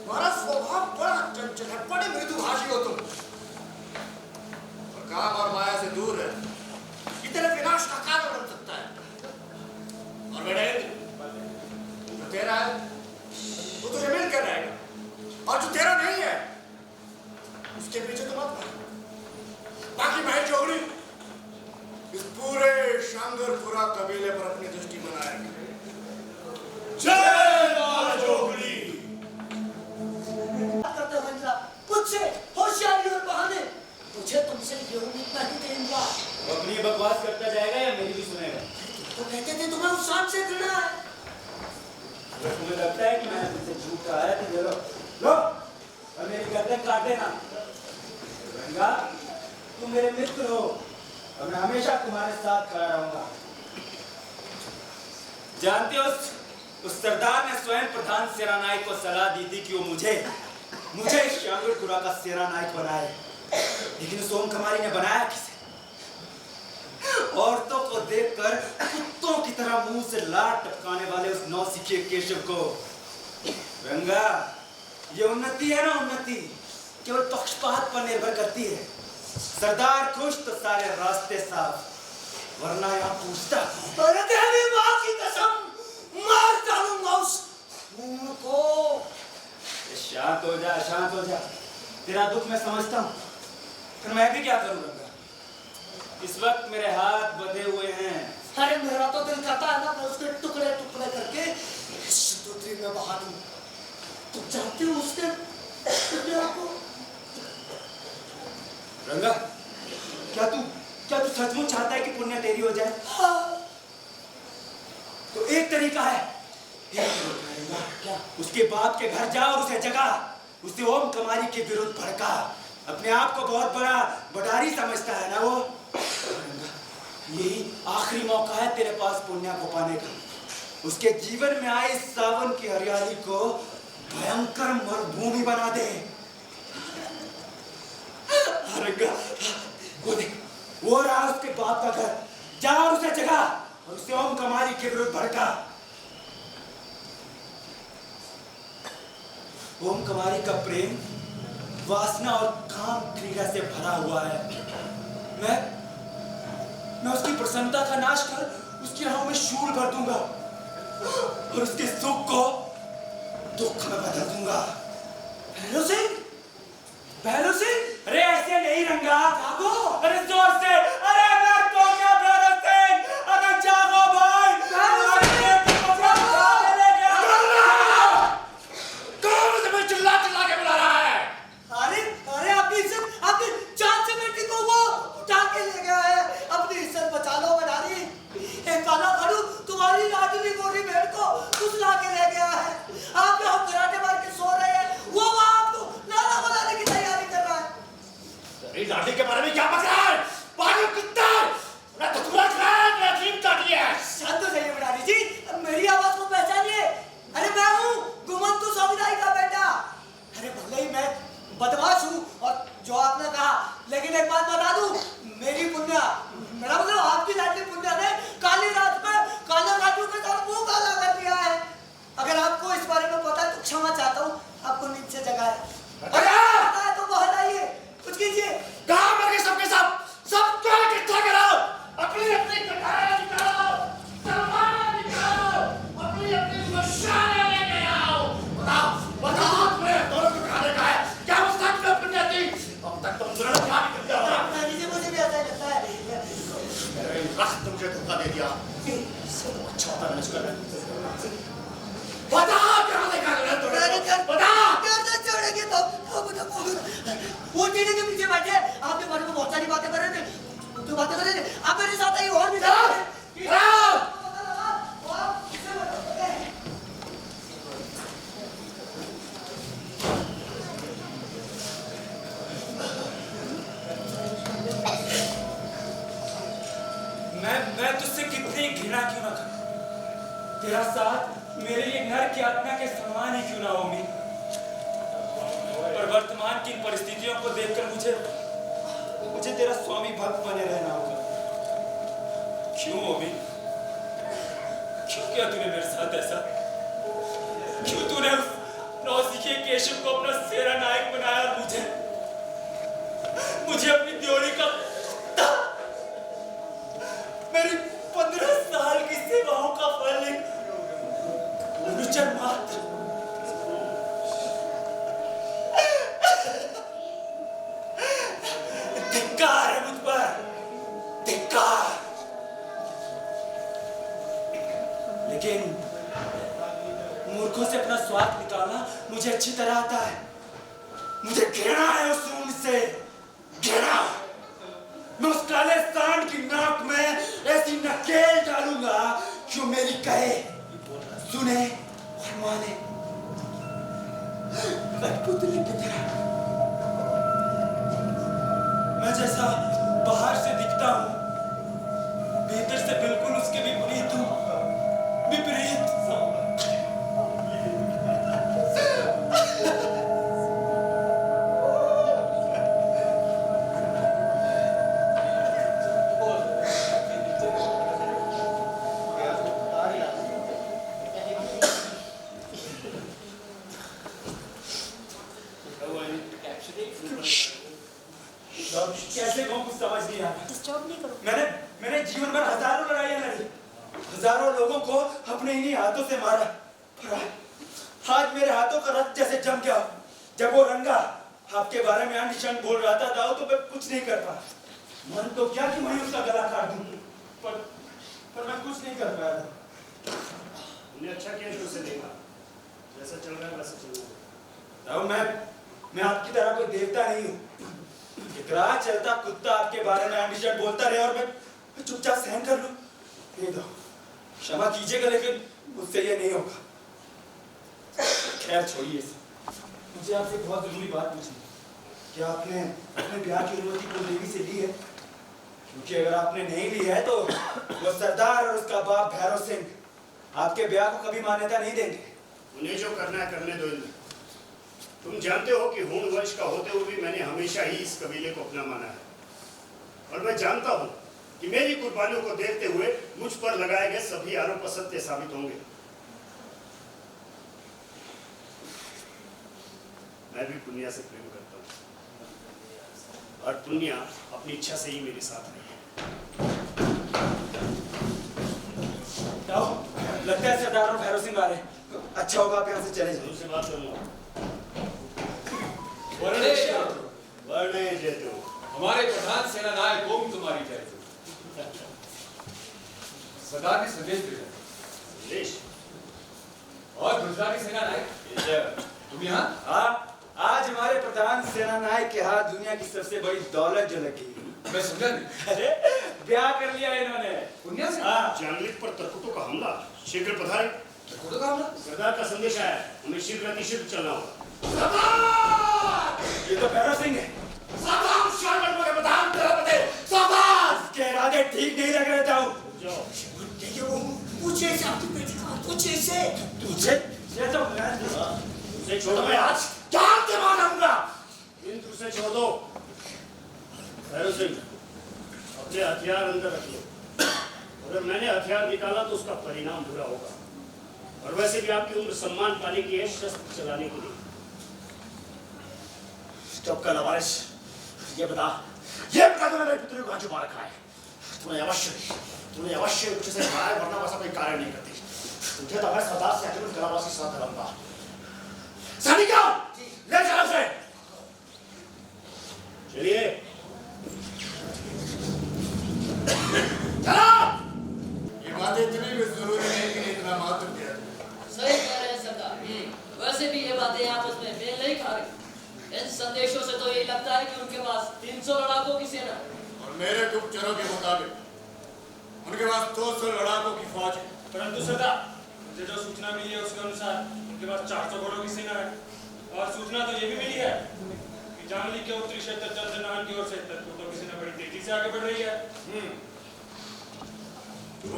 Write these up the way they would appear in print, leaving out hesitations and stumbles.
तुम्हारा स्वभाव बड़ा चंचल है, बड़े मृदुभाषी हो तुम, और काम और माया से दूर है, इतने विनाश का कारण बन सकता है। और बेटे, जो तेरा है वो तुझे मिल कर रहेगा, और जो तेरा नहीं है उसके पीछे तो मत भाग। बाकी मैं जोगड़ी इस पूरे शांगरपुरा कबीले पर अपनी दृष्टि बनाए। जय मां जोगड़ी। मुझसे होशियारी और बहाने, मुझे तुमसे ये उम्मीद नहीं देंगे। वो अपनी बकवास करता जाएगा या मेरी भी सुनेगा? तो कहते थे तुम्हें उस सांप से घृणा है। अगर तुम्हें लगता है कि मैंने तुमसे झूठ कहा है तो लो लो और मेरी गर्दन काट देना। रंगा, तुम मेरे मित्र हो और मैं हमेशा तुम्हारे साथ खड़ा रहूंगा। जानते हो उस सरदार ने स्वयं प्रधान सेनानायक को सलाह दी थी कि वो मुझे शांगरपुरा का सेनानायक बनाए, लेकिन उस ओम कमारी ने बनाया किसे? औरतों को देखकर कुत्तों की तरह मुंह से लार टपकाने वाले उस नौसिखिए केशव को। रंगा, ये उन्नति है ना, उन्नति केवल पक्षपात पर निर्भर करती है। सरदार खुश तो सारे रास्ते साफ, वरना यहाँ पूछता अरे देवी माँ की कसम, मार डालूंगा उस मुंह को। शांत हो जा, शांत हो जा। तेरा दुख मैं समझता हूँ, फिर मैं भी क्या करूँ रंगा? इस वक्त मेरे हाथ बंधे हुए हैं। अरे मेरा तो दिल करता है ना मैं उसके टुकड़े टुकड़े करके समुद्र में बहा दूं। तुम जानते हो उसके टुकड़े को? रंगा, क्या तू सचमुच चाहता है कि पुण्य तेरी हो जाए? हाँ। तो एक तरीका है, क्या? उसके बाप के घर जा और उसे जगा, उसे ओम कमारी के विरुद्ध भड़का। अपने आप को बहुत बड़ा बडारी समझता है ना वो। यही आखिरी मौका है तेरे पास पुण्य को पाने का। उसके जीवन में आए सावन की हरियाली को भयंकर मरुभूमि बना दे। रंगा, वो देख, वो रहा उसके बाप का घर, जा और उसे जगा और उसे ओम कमारी के विरुद्ध भड़का। ओम कमारी का प्रेम वासना और काम क्रीड़ा से भरा हुआ है। मैं उसकी प्रसन्नता का नाश कर उसकी राहों में शूल भर दूंगा और उसके सुख को दुख में बदल दूंगा। भैरव सिंह, भैरव सिंह, अरे ऐसे नहीं रंगा, जागो। अरे जोर से, अरे मैं तो क्या भैरव सिंह, अरे जागो भाई। चिल्ला चिल्ला के बुला रहा है? अरे आपकी इज्जत, आपकी जान से बेटी को वो उठा के ले गया है। अपनी इज्जत बचा लो बनारी। एक काला खड़ू तुम्हारी लाडली गोरी बहन को फुसला के ले गया है। आप यहाँ कराटे मार के सो रहे हैं, वो आपको नाला बनाने की तैयारी कर रहा है। तेरी लाठी के बारे में क्या बक रहा है? पागल कुत्ता! मैं तो तुम्हारा खान रखीम काट लिया है। शांत हो जाइए बनारी जी, मेरी आवाज को पहचानिए। अरे मैं हूँ गुमंतु समुदाय का बेटा। अरे भले ही मैं बदमाश हूँ और जो आपने कहा, लेकिन एक बात बता दूं, मेरी पुण्य, मेरा मतलब आपकी लाडली पुण्य ने काली रात में काला राजू के साथ मुंह काला कर दिया है। अगर आपको इस बारे में पता है तो क्षमा चाहता हूँ, आपको नीचे जगह है। अगर पता है तो बाहर आइए, कुछ कीजिए। कहाँ मर गए सबके सब? सबको इकट्ठा कराओ, अपनी अपनी कटारा निकालो, तलवार निकालो, अपनी अपनी मशालें लेके आओ। बताओ बताओ, तुम्हें दोनों को खाने का है क्या? मुस्तक में अपनी थी अब तक तुम दोनों क्या भी करते हो? नानी जी, मुझे भी ऐसा ही लगता है। मेरे वक्त तुमसे धोखा दे दिया। अच्छा होता है इसका। बताओ क्या देखा तुमने? बताओ। कैसे छोड़ेंगे तो वो टीने के पीछे बैठे आपके बारे में बहुत सारी बातें कर रहे थे। जो बातें कर रहे थे आप मेरे साथ आइए और भी मैं तुझसे कितनी घृणा क्यों ना करूं, तेरा साथ मेरे लिए नर की आत्मा के समान ही क्यों ना हो मी, पर वर्तमान की परिस्थितियों को देखकर मुझे तेरा स्वामी भक्त बने रहना होगा। क्यों ओमी? क्या तूने मेरे साथ ऐसा? क्यों तूने उस नौसिखिए केशव को अपना सेना नायक बनाया और मुझे अपनी ड्योढ़ी का मेरी 15 साल की सेवाओं का फल एक अनुचर मात्र। धिक्कार है मुझ पर, धिक्कार। लेकिन मूर्खों से अपना स्वाद निकालना मुझे अच्छी तरह आता है। मुझे घृणा है उस ऊंट से, घृणा। मैं उस काले सांड की नाक में ऐसी नकेल डालूंगा जो मेरी कहे, सुने और माने। कठपुतली की तरह मैं जैसा बाहर से दिखता हूं, भीतर से बिल्कुल उसके विपरीत हूं, विपरीत। कैसे कहूं, कुछ समझ नहीं आ रहा। डिस्टर्ब नहीं करो। मैंने जीवन भर हजारों लड़ाइयां लड़ी, हजारों लोगों को अपने इन्हीं हाथों से मारा, पर आज मेरे हाथों का रक्त जैसे जम गया। जब वो रंगा आपके बारे में अनशन बोल रहा था दाऊ, तो मैं कुछ नहीं कर पाया। मन तो क्या कि मैं उसका गला काट दूं, पर मैं कुछ नहीं कर पाया था। उन्हें अच्छा किया जो उसे देखा, जैसा चल रहा है वैसा चल रहा है। दाऊ, मैं आपकी तरह कोई देवता नहीं हूँ। एक राह चलता कुत्ता आपके बारे में एम्बिशन बोलता रहे और मैं चुपचाप सहन कर लूं। नहीं दो, क्षमा कीजिएगा, लेकिन मुझसे ये नहीं होगा। खैर छोड़िए इसे। मुझे आपसे बहुत जरूरी बात पूछनी है। क्या आपने अपने ब्याह की अनुमति कुलदेवी से ली है? क्योंकि अगर आपने नहीं ली है तो वो सरदार और उसका बाप भैरव सिंह आपके ब्याह को कभी मान्यता नहीं देंगे। उन्हें जो करना है करने दो इन्हें। तुम जानते हो कि हूण वंश का होते हुए भी मैंने हमेशा ही इस कबीले को अपना माना है, और मैं जानता हूं कि मेरी कुर्बानियों को देखते हुए मुझ पर लगाए गए सभी आरोप असत्य साबित होंगे। मैं भी पुनिया से प्रेम करता हूं, और पुनिया अपनी इच्छा से ही मेरे साथ रही है। लगता है सरदार और भैरव सिंह आ रहे हैं। अच्छा होगा आप यहाँ से चले जाओ। उनसे बात करूंगा। वर्णे जेतु, हमारे प्रधान सेना नायक ओम तुम्हारी जय। सरदार ने संदेश भेजा। संदेश? और गुजराती सेना नायक तुम यहाँ? आज हमारे प्रधान सेना नायक के हाथ दुनिया की सबसे बड़ी दौलत जो लगी। मैं समझा नहीं। अरे ब्याह कर लिया इन्होंने पुण्या से? जांगलिक पर तरकुटों का हमला शीघ्र पधारे। तरकुटों का हमला? सरदार का संदेश आया, हमें शीघ्र अतिशीघ्र चलना होगा। ये तो भैरव सिंह है। इसके इरादे ठीक नहीं लग रहे जाओ। पूछे से आपकी बेटी का, पूछे से। तुझे ये तो उसे छोड़ो, मैं आज जान से मारूंगा। इंद्र उसे छोड़ दो। भैरव सिंह, अपने हथियार अंदर रख लो। अगर मैंने हथियार निकाला तो उसका परिणाम बुरा होगा, और वैसे भी आपकी उम्र सम्मान पाने की है, शस्त्र चलाने के लिए। चुप कर लवारिस, ये बता तूने मेरे पुत्री को कहाँ छुपा रखा है? तूने अवश्य कुछ से मारा है, वरना वैसा कोई कार्य नहीं करती। तुझे तो मैं सरदार से आखिर गलावासी साथ धरऊंगा। सैनिकों, ले चलो उसे। चलिए। चलो। ये बातें इतनी भी जरूरी नहीं कि इतना महत्व दिया। सही कह रहे हैं सरदार। वैसे भी ये बातें आपस में मेल नहीं खा रही। इन संदेशों से तो ये लगता है कि उनके पास 300 लड़ाकों की सेना, और मेरे गुप्तचरों के मुताबिक उनके पास 200 लड़ाकों की फौज है। परंतु सरदार, मुझे जो सूचना मिली है उसके अनुसार उनके पास 400 घोड़ों की सेना है, और सूचना तो ये भी मिली है कि जांगली के उत्तरी क्षेत्र चंद्रनारायण की ओर से तरकुटों की सेना बड़ी तेजी से आगे बढ़ रही है।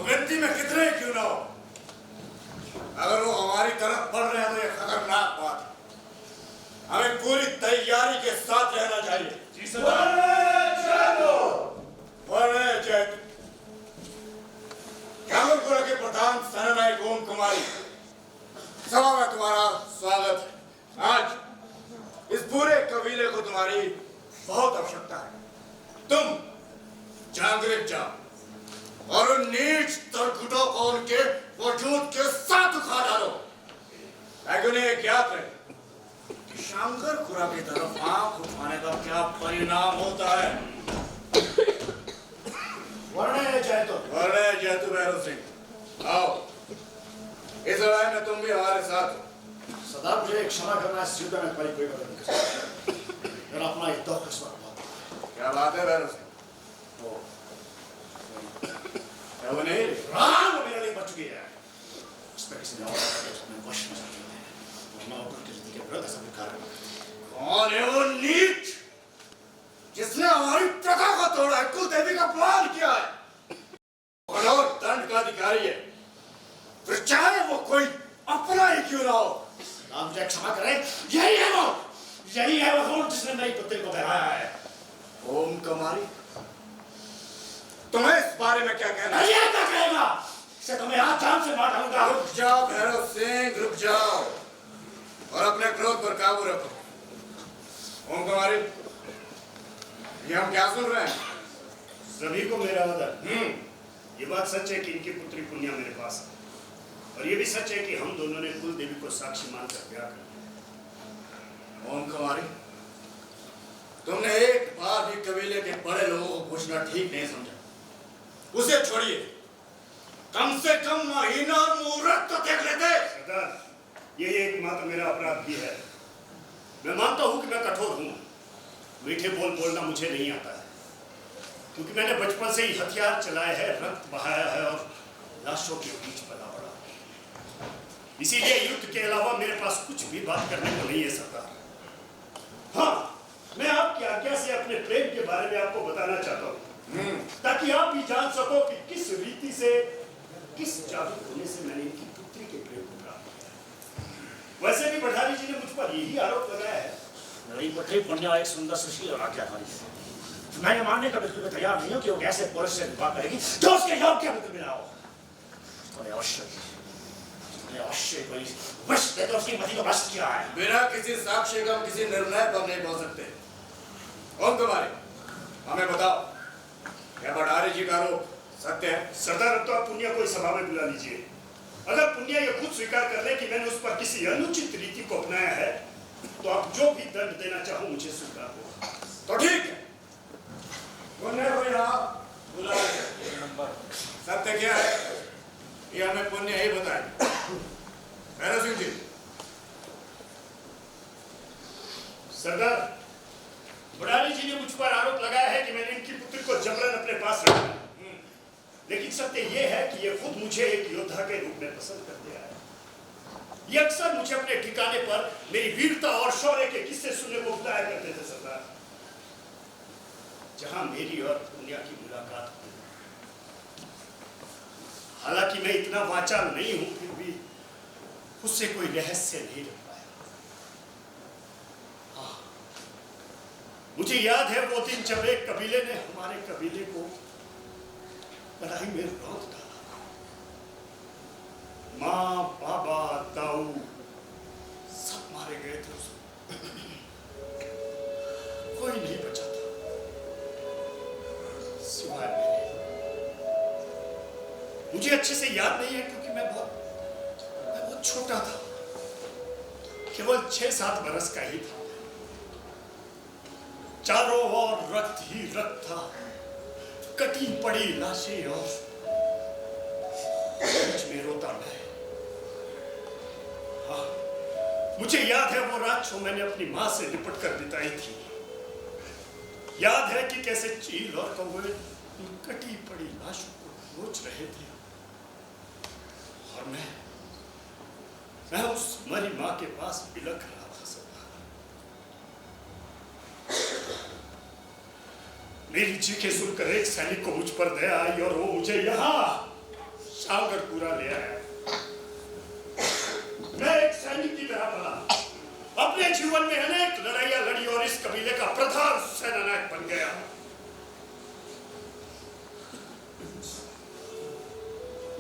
गिनती में कितने क्यों ना हो, अगर वो हमारी तरफ बढ़ रहे हैं तो ये खतरनाक बात है। हमें पूरी तैयारी के साथ रहना चाहिए। जी सरदार। कैमलपुरा के प्रधान प्रधान सेनानायक ओम कुमारी, सभा में तुम्हारा स्वागत है। आज इस पूरे कबीले को तुम्हारी बहुत आवश्यकता है। तुम जांगरिक जाओ और उन नीच तरकुटों को उनके वजूद के साथ उखाड़ डालो। उन्हें ज्ञात है कि शांकरपुरा की तरफ आंख उठाने का क्या परिणाम होता है। वर्णय जयतु भैरव सिंह, आओ, इस लड़ाई में तुम भी हमारे साथ हो। सदा मुझे क्षमा करना, इस युद्ध में तुम्हारी कोई मदद नहीं कर सकता। मेरा अपना एक दो किस्मत। क्या बात है भैरव सिंह? क्या वो नहीं? राम मेरे लिए बच चुकी है। उसमें किसी ने और उसमें वश में सकती है। वरना वो प्रकृति के विरुद्ध ऐसा कार्य करती है। कौन है वो नीच जिसने हमारी प्रथा को तोड़ा है, कुल देवी का अपमान किया है, कठोर दंड का अधिकारी है, फिर चाहे वो कोई अपना ही क्यों ना हो। राम मुझे क्षमा करे, यही है वो जिसने मेरी पुत्री को बहलाया है। ओम कुमारी, तुम्हें इस बारे में क्या कहना है? ये क्या कहेगा? इसे तुम्हें आज जान से मार डालूंगा। रुक जाओ भैरव सिंह, रुक जाओ और अपने क्रोध पर काबू रखो। ओम कुमारी, ये हम क्या सुन रहे हैं? सभी को मेरा वदन। ये बात सच है कि इनकी पुत्री पुण्या मेरे पास है, और ये भी सच है कि हम दोनों ने कुल देवी को साक्षी मानकर ब्याह कर दिया। ओम कुमारी, तुमने एक बार भी कबीले के बड़े लोगों को पूछना ठीक नहीं समझा। उसे छोड़िए, कम से कम महीना और मुहूर्त तो देख लेते। सरदार, यही एकमात्र मेरा अपराध भी है। मैं मानता हूं कि मैं कठोर हूं, मीठे बोल बोलना मुझे नहीं आता है, क्योंकि मैंने बचपन से ही हथियार चलाए हैं, रक्त बहाया है और लाशों के बीच पला पड़ा। इसीलिए युद्ध के अलावा मेरे पास कुछ भी बात करने को नहीं है सरदार। हाँ, मैं आपकी आज्ञा से अपने प्रेम के बारे में आपको बताना चाहता हूँ, ताकि आप भी जान सको कि किस रीति से, किस जादू होने से मैंने इनकी पुत्री के प्रेम को प्राप्त किया। वैसे भी पठारी जी ने मुझ पर यही आरोप लगाया है। मेरी पुत्री पुण्या एक सुंदर सुशील और आज्ञाकारी है। मैं ये मानने का बिल्कुल भी तैयार नहीं हूँ कि वो ऐसे पुरुष से विवाह करेगी जो उसके योग्य बिल्कुल मिला हो। तो अवश्य कोई वश देकर उसकी मति को वश किया है। बिना किसी साक्ष्य का हम किसी निर्णय पर नहीं पहुंच सकते। ओम कुमारी, हमें बताओ, क्या भंडारी जी का आरोप सत्य है? सरदार, अब तो आप पुण्या को इस सभा में बुला लीजिए। अगर पुण्या ये खुद स्वीकार कर ले कि मैंने उस पर किसी अनुचित रीति को अपनाया है, तो आप जो भी दंड देना चाहो मुझे स्वीकार हो। तो ठीक है, पुण्य को यहाँ बुला सत्य क्या है ये हमें पुण्य ही बताए। भैरव सिंह जी। सरदार, भंडारी जी ने मुझ पर आरोप लगाया है कि मैंने इनकी पुत्री को जबरन अपने पास रखा है। लेकिन सत्य ये है कि ये खुद मुझे एक योद्धा के रूप में पसंद करते आए। ये अक्सर मुझे अपने ठिकाने पर मेरी वीरता और शौर्य के किस्से सुनने को बुलाया करते थे सरदार, जहां मेरी और पुण्या की मुलाकात हुई। हालांकि मैं इतना वाचाल नहीं हूं, फिर भी उससे कोई रहस्य नहीं रख पाया। मुझे याद है वो दिन जब एक कबीले ने हमारे कबीले को लड़ाई में रोक डाला। माँ, बाबा, ताऊ सब मारे गए थे उसमें। कोई नहीं बचा था सिवाय मेरे। मुझे अच्छे से याद नहीं है क्योंकि मैं बहुत छोटा था, केवल 6-7 बरस का ही था। चारों ओर रक्त ही रक्त था, कटी पड़ी लाशें और बीच में रोता मैं। हाँ, मुझे याद है वो रात जो मैंने अपनी माँ से लिपट कर बिताई थी। याद है कि कैसे चील और कौवे उन कटी पड़ी लाशों को नोच रहे थे और मैं उस मरी माँ के पास बिलख रहा था सदा। मेरी चीखें सुनकर एक सैनिक को मुझ पर दया आई और वो मुझे यहाँ शांगरपुरा ले आया। मैं एक सैनिक की तरह पला, अपने जीवन में अनेक लड़ाइयां लड़ी और इस कबीले का प्रधान सेनानायक बन गया।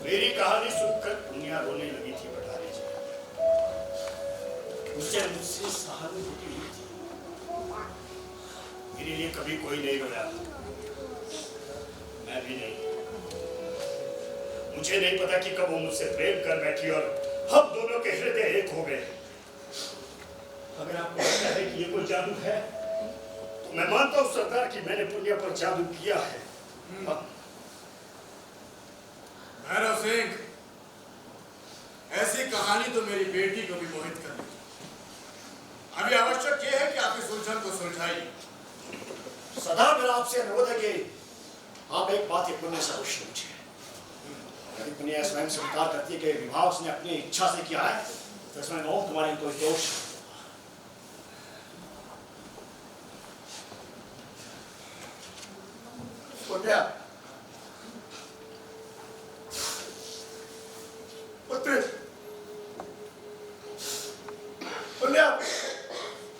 मेरी कहानी सुनकर दुनिया रोने लगी थी बटारी जी। उसे मुझसे सहानुभूति हुई थी। मेरे लिए कभी कोई नहीं रोया, मैं भी नहीं। मुझे नहीं पता कि कब वो मुझसे प्रेम कर बैठी और हम दोनों के हृदय एक हो गए। अगर आपको लगता है कि ये कोई जादू है तो मैं मानता हूं सरदार कि मैंने पुण्य पर जादू किया है। भैरव सिंह, ऐसी कहानी तो मेरी बेटी को भी मोहित कर दी। अभी आवश्यक यह है कि आप इस उलझन को सुलझाइए। सदा मेरा आपसे अनुरोध है कि आप एक बात ये पुण्य से अवश्य पूछिए। यदि पुण्य स्वयं स्वीकार करती है कि विवाह उसने अपनी इच्छा से किया है तो इसमें ओम तुम्हारे कोई दोष पुण्य पुत्र पुण्य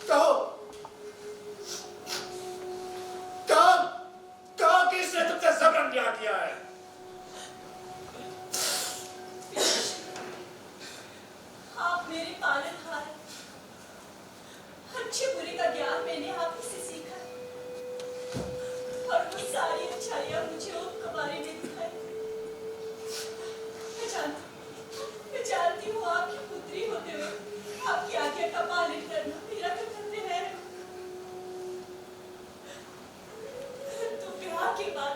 कहो किसने तुमसे जबरन ब्याह किया है? आप मेरे पालनहार, अच्छे बुरे का ज्ञान मैंने आप ही से सीखा और वो सारी अच्छाइयां मुझे ओम कुमारी ने दिखाई। मैं जानती हूँ आपकी पुत्री होते हुए आपकी आज्ञा का पालन करना मेरा कर्तव्य है। तो ब्याह के बाद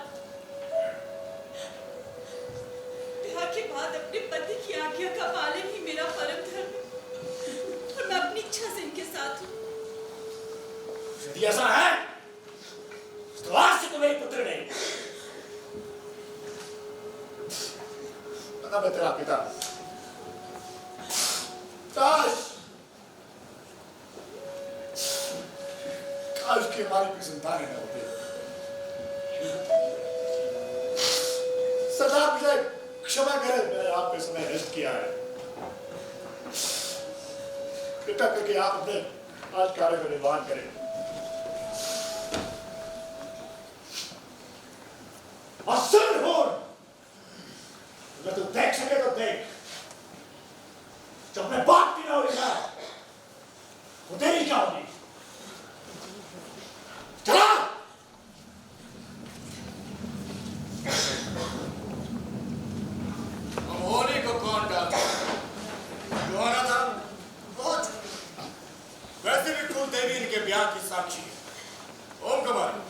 अपने पति की आज्ञा का पालन ही मेरा परम धर्म है और मैं अपनी इच्छा से इनके साथ हूँ। यदि ऐसा है तो आज से तो मेरी पुत्र नहीं। पता मैं तेरा पिता काश की हमारी कोई संतान न होती। सरदार मुझे क्षमा करें, मैंने आपके समय नष्ट किया है। कृपया करके आप अपने आज कार्य को निर्वाह करें। असुर हो, अगर तू देख सके तो देख। जब मैं बात भी ना होगा वो तेरी क्या होगी? चला होने को कौन डालता? जो होना था बहुत। वैसे भी कुल देवी इनके ब्याह की साक्षी है। ओम कुमारी,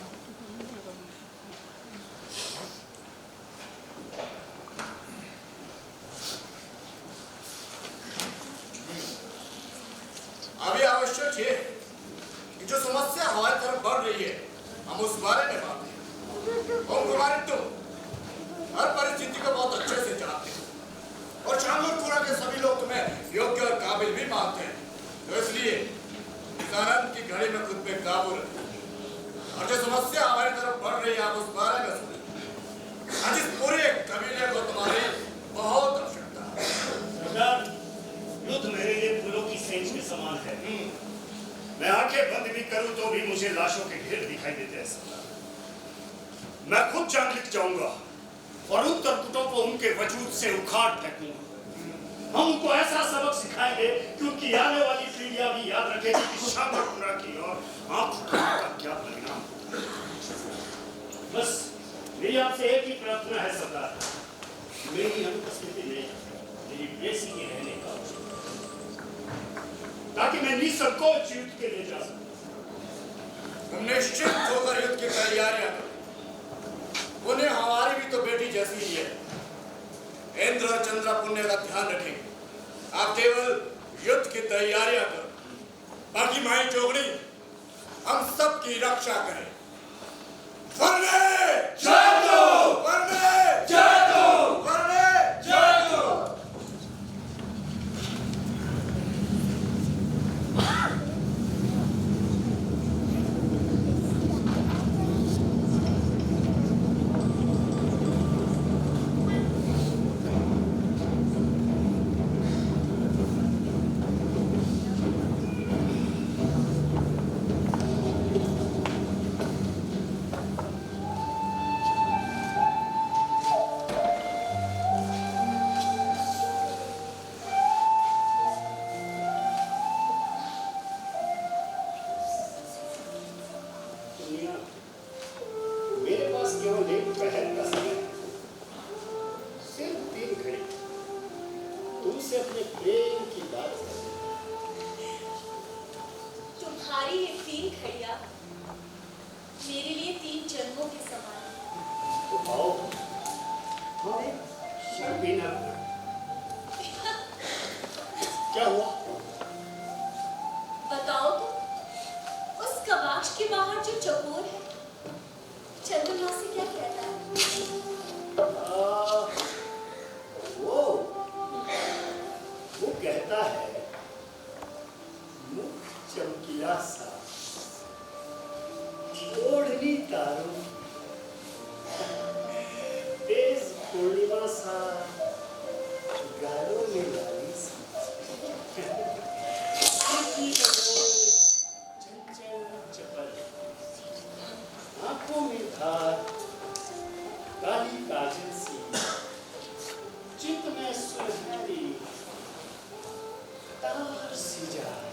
अभी आवश्यक है कि जो समस्या हमारी तरफ बढ़ रही है हम उस बारे में बात करें। ओम कुमारी, तुम हर परिस्थिति को बहुत अच्छे से जानते हो और चांगुरपुरा के सभी लोग तुम्हें योग्य और काबिल भी मानते हैं। तो इसलिए इस आनंद की घड़ी में खुद पे काबू रखो और जो समस्या हमारी तरफ बढ़ रही है आप उस बारे में सुनो। आज इस पूरे कबीले को तुम्हारी बहुत आवश्यकता है। सरदार, युद्ध मेरे लिए फूलों की सेंच के समान है। मैं आंखें बंद भी करूं तो भी मुझे लाशों के ढेर दिखाई देते हैं सरदार। मैं खुद जान लिख जाऊंगा और उन तरकुटों को उनके वजूद से उखाड़ फेंकूंगा। हम उनको ऐसा सबक सिखाएंगे कि उनकी आने वाली पीढ़ियां भी याद रखेगी कि शाहपुरा की और आंख उठाने का क्या परिणाम। बस मेरी आपसे एक ही प्रार्थना है सरदार, मेरी अनुपस्थिति में मेरी प्रेसी के रहने का, ताकि मैं निसंकोच युद्ध के लिए जा सकूं। तुम निश्चित होकर युद्ध की तैयारियां करो। उन्हें हमारी भी तो बेटी जैसी ही है। इंद्र और चंद्र पुण्य का ध्यान रखेंगे। आप केवल युद्ध की तैयारियां करो, बाकी माई जोगड़ी हम सब की रक्षा करें। वरने जय दो, वरने जय दो, वरने जय दो। तुमसे अपने प्रेम की बात करनी। तुम्हारी ये 3 घड़ियां मेरे लिए 3 जन्मों के समान है। तो आओ, शर्मीना, क्या हुआ? बताओ तो, उस कबाश के बाहर जो चकोर है, चंद्रमा से क्या कहता है? वो कहता है मुख चमकीला सा, ओढ़नी तारों, तेज पूर्णिमा सा, गालों में लाली सी, चंचल चपल, आंखों में धार, काली काजल सी, चित्त में सुनहरी तार सी जाए।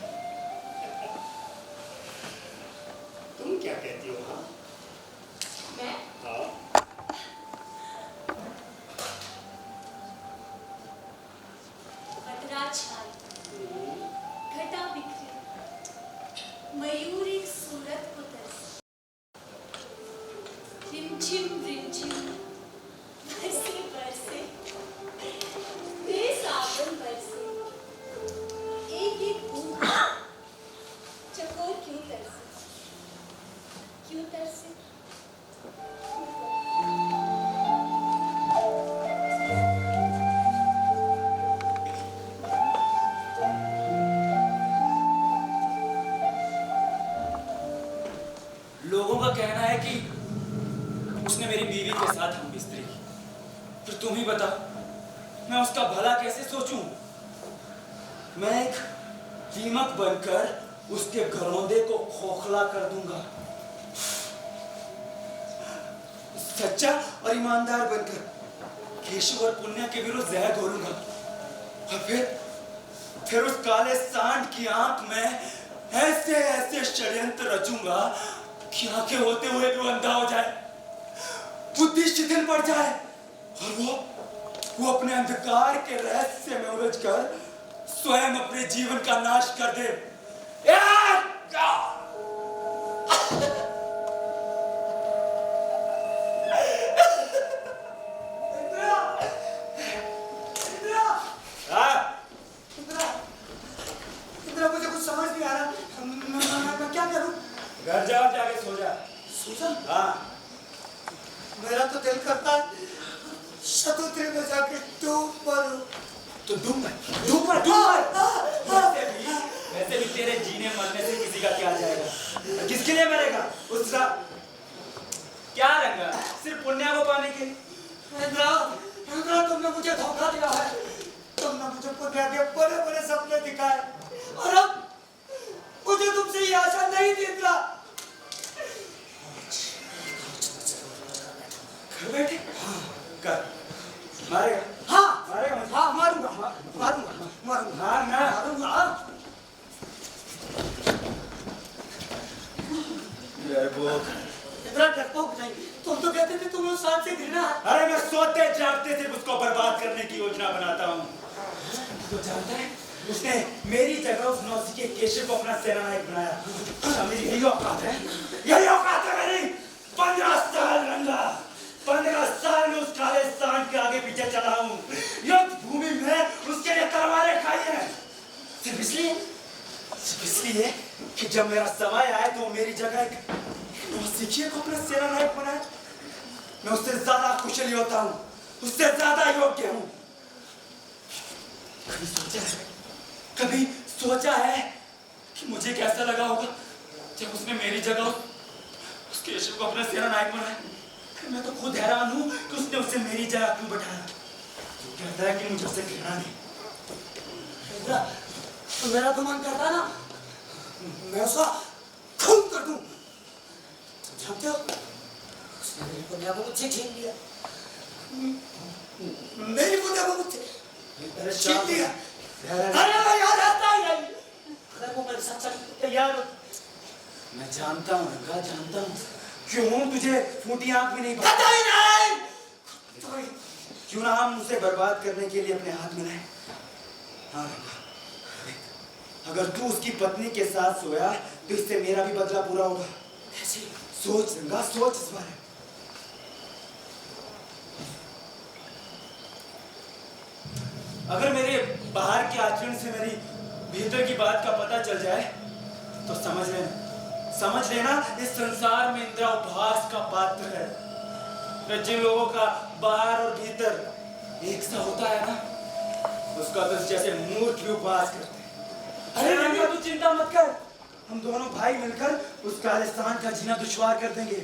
तुम क्या कहती हो? हाँ मैं हाँ, बदरा छाई, घटा बिखरी, मयूर एक सूरत को तरसे, रिमझिम बरसे बरसे, बेसावन बरसे, एक बूंद चकोर क्यों तरसे? क्यों तरसे? लोगों का कहना है कि उसने मेरी बीवी के साथ हम बिस्तरी की। फिर तुम ही बताओ, मैं उसका भला कैसे सोचूं? मैं एक दीमक बनकर उसके घरौंदे को खोखला कर दूंगा, सच्चा और ईमानदार बनकर केशव और पुण्य के विरुद्ध जहर घोलूंगा, और फिर उस काले सांड की आंख में ऐसे ऐसे षड्यंत्र रचूंगा कि आंखें होते हुए भी अंधा हो जाए, बुद्धि शिथिल पड़ जाए, और वो अपने अंधकार के रहस्य में उलझकर स्वयं अपने जीवन का नाश कर दे। इंदिरा, मुझे कुछ समझ नहीं आ रहा, मैं क्या करूं? घर जाओ, जाके सो जा। सूजन, हाँ, मेरा तो दिल करता है शतुत्री में जाके डूब मरूं। तो डूब मर। वैसे भी तेरे जीने मरने से किसी का क्या जाएगा? किसके लिए मरेगा? उसका क्या रंगा? सिर्फ पुण्य को पाने के लिए। इंदिरा, तुमने मुझे धोखा दिया है। तुमने मुझे पुण्य के बड़े बड़े सपने दिखाए, और अब मुझे तुमसे ये आशा नहीं थी। इंदिरा, घर बैठे कर मारेगा? हाँ मारेगा मुझे? हाँ, मारूंगा। मार ना। इंदिरा, डरपोक नहीं, तुम तो कहते थे तुम्हें उस सांड से घृणा है। अरे मैं सोते जागते सिर्फ उसको बर्बाद करने की योजना बनाता हूँ। तो जानता है, उसने मेरी जगह उस नौसिखिए केशव को अपना सेनानायक बनाया। मेरी यही औकात है, यही औकात है मेरी। 15 साल रंगा, 15 साल में उस काले सांड के आगे पीछे चला हूँ। युद्ध भूमि में उसके लिए तलवारें खाई हैं, सिर्फ इसलिए कि जब मेरा समय आए तो मेरी जगह एक नौसिखिए को अपना सेनानायक बनाए। मैं उससे ज्यादा कुशल होता हूँ, उससे ज्यादा योग्य हूँ। कभी सोचा है कि मुझे कैसा लगा होगा जब उसने मेरी जगह उस केशव को अपना सेनानायक बनाया? मैं तो खुद हैरान हूँ कि उसने उसे मेरी जगह क्यों बैठाया। वो कहता है कि मुझे उससे घृणा नहीं। तो मेरा तो मन करता ना, मैं उसका खून कर दूं। जानते हो, उसने मेरी पुण्य को मुझसे छीन लिया, मेरी पुण्य को मुझसे छीन लिया। अरे मैं याद आता ही नहीं। अगर वो मेरे साथ चलने को तैयार हो, मैं जानता हूँ रंगा, जानता हूँ क्यों तुझे फूटी आंख भी नहीं पता ही नहीं। क्यों ना हम उसे बर्बाद करने के लिए अपने हाथ मिलाएं। हाँ रंगा, अगर तू उसकी पत्नी के साथ सोया तो इससे मेरा भी बदला पूरा होगा। कैसे? सोच रंगा, सोच इस बारे में। अगर मेरे बाहर के आचरण से मेरी भीतर की बात का पता चल जाए तो समझ लेना इस संसार में इंदिरा उपहास का पात्र है। मैं जिन लोगों का बाहर और भीतर एक सा होता है ना, उसका तो जैसे मूर्ख भी उपहास करते हैं। अरे रंगा तू चिंता मत कर, हम दोनों भाई मिलकर उस कालिस्तान का जीना दुश्वार कर देंगे।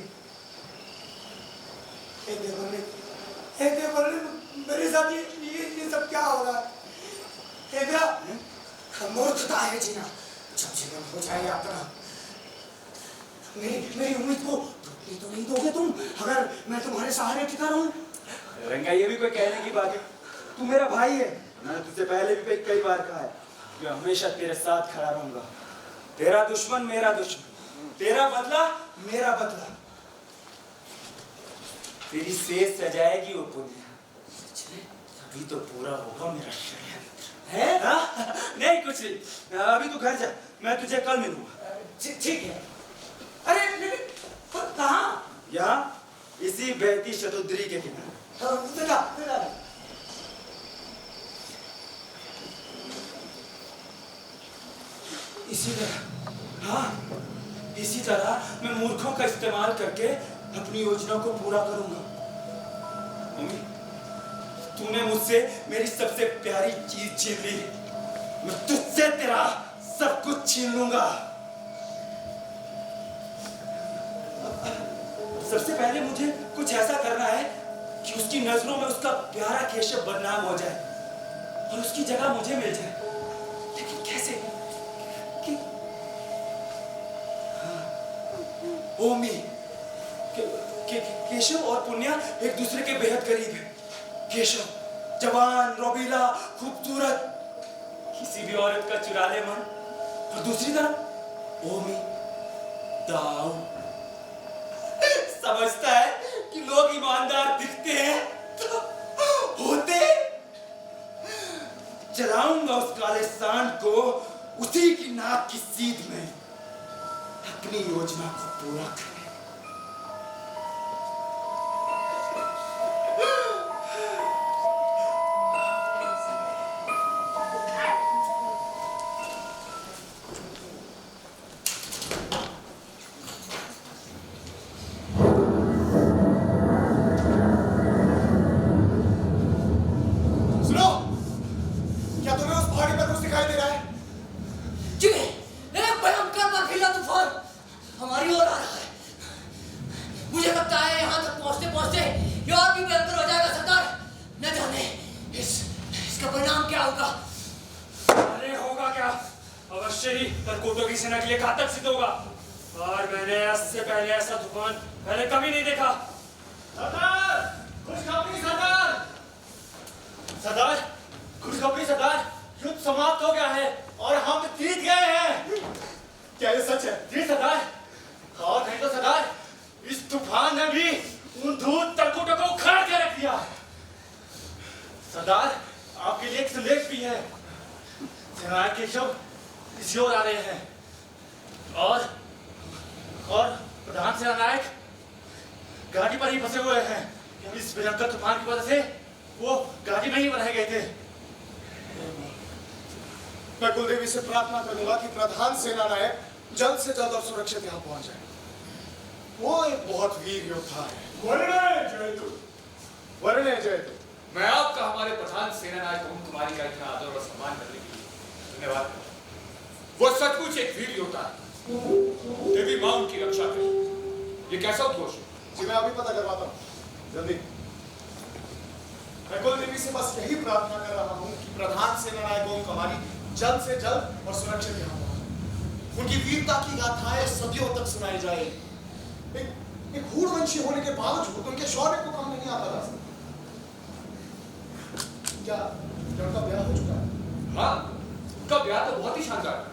मेरे साथ ये सब क्या हो रहा है? इंदिरा मूर्खता है जीना, जब जीवन हो जाए अपना। मेरी उम्मीद को टूटने तो नहीं दोगे तुम, अगर मैं तुम्हारे सहारे टिका रहूं? रंगा ये भी कोई कहने की बात है? तू मेरा भाई है, मैंने तुझसे पहले भी कई बार कहा है कि मैं हमेशा तेरे साथ खड़ा रहूंगा। तेरा दुश्मन मेरा दुश्मन, तेरा बदला मेरा बदला। तेरी सेज सजाएगी वो पुण्य, तभी तो पूरा होगा मेरा षड्यंत्र है। हाँ? नहीं कुछ नहीं, अभी तू घर जा, मैं तुझे कल मिलूंगा। ठीक है। अरे कहाँ? यहाँ इसी बहती शतुद्री के किनारे। इसी तरह, हाँ इसी तरह मैं मूर्खों का इस्तेमाल करके अपनी योजना को पूरा करूंगा। मम्मी, तूने मुझसे मेरी सबसे प्यारी चीज छीन ली, मैं तुझसे तेरा सब कुछ छीन लूंगा। सबसे पहले मुझे कुछ ऐसा करना है कि उसकी नजरों में उसका प्यारा केशव बदनाम हो जाए और उसकी जगह मुझे मिल जाए। लेकिन कैसे? ओमी, केशव और पुण्या एक दूसरे के बेहद करीब है। केशव जवान, रौबीला, खूबसूरत, किसी भी औरत का चुरा ले मन, और दूसरी तरफ ओमी दाऊ, समझता है कि लोग ईमानदार दिखते हैं तो होते। चलाऊंगा उस काले सांड को उसी की नाक की सीध में, अपनी योजना को पूरा करने। सुनो, क्या तुम्हें उस पहाड़ी पर कुछ दिखाई दे रहा है? जी, एक भयंकर बर्फीला तूफान हमारी ओर आ रहा है। मुझे लगता है यहाँ तक पहुँचते पहुँचते ये और भी भयंकर हो जाएगा सरदार। न जाने इसका परिणाम क्या होगा। अरे होगा क्या, अवश्य ही परकोटों की सेना के लिए घातक सिद्ध होगा। और मैंने इससे पहले ऐसा तूफान पहले कभी नहीं देखा। सरदार, खुशखबरी सरदार। सरदार, खुशखबरी सरदार, युद्ध समाप्त हो गया है और हम जीत गए हैं। क्या ये सच है? जी सरदार। और नहीं तो सरदार, इस तूफान ने भी उन धूत तरकुटों को उखाड़ के रख दिया। सरदार, आपके लिए एक संदेश भी है। सेनानायक केशव इसी ओर आ रहे हैं और प्रधान सेनानायक गाड़ी पर ही फंसे हुए हैं। इस भयंकर तूफान की वजह से वो गाड़ी में ही बनाए गए थे। मैं कुलदेवी से प्रार्थना करूंगा कि प्रधान सेनानायक जल्द से जल्द और सुरक्षित यहाँ पहुंच जाए। वो एक बहुत वीर योद्धा है। वर्णे जयतु, वर्णे जयतु। मैं आपका हमारे प्रधान सेनानायक ओम कुमारी का इतना आदर और सम्मान करने के लिए धन्यवाद करता हूं। वो सचमुच एक वीर योद्धा है। देवी मां उनकी रक्षा करे। ये कैसा उद्घोष है? जी मैं अभी पता करवाता हूँ, जल्दी। मैं कुलदेवी से बस यही प्रार्थना कर रहा हूँ कि प्रधान सेनानायक ओम कुमारी जल्द से जल्द और सुरक्षित यहाँ पहुंचे। उनकी वीरता की गाथाएं सदियों तक सुनाई जाए। एक हूणवंशी होने के बावजूद उनके शौर्य को कम नहीं आता जा सकता। क्या उनका ब्याह हो चुका है? हाँ, उनका ब्याह तो बहुत ही शानदार है।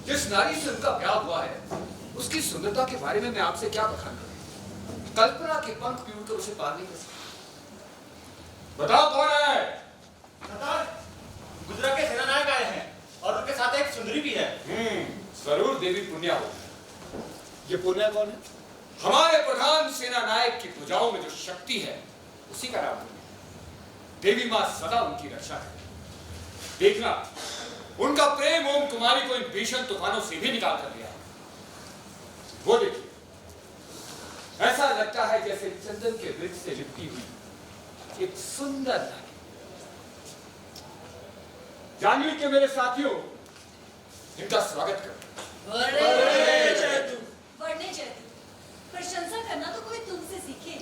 जिस नारी से उनका ब्याह हुआ है उसकी सुंदरता के बारे में मैं आपसे क्या बखान करूं? कल्पना के पंख भी उड़कर उसे पार नहीं कर सकते। बताओ कौन है? सरदार, गुजरा ये पुण्य कौन है? हमारे प्रधान सेना नायक की भुजाओं में जो शक्ति है उसी का नाम पुण्य। देवी मां सदा उनकी रक्षा करे। देखना, उनका प्रेम ओम कुमारी को इन भीषण तूफानों से भी निकाल कर लिया। वो देखिए, ऐसा लगता है जैसे चंदन के वृक्ष से लिपटी हुई एक सुंदर नारी। जानवी के मेरे साथियों, इनका स्वागत करो। वर्णे जयतु, प्रशंसा करना तो कोई तुमसे सीखे।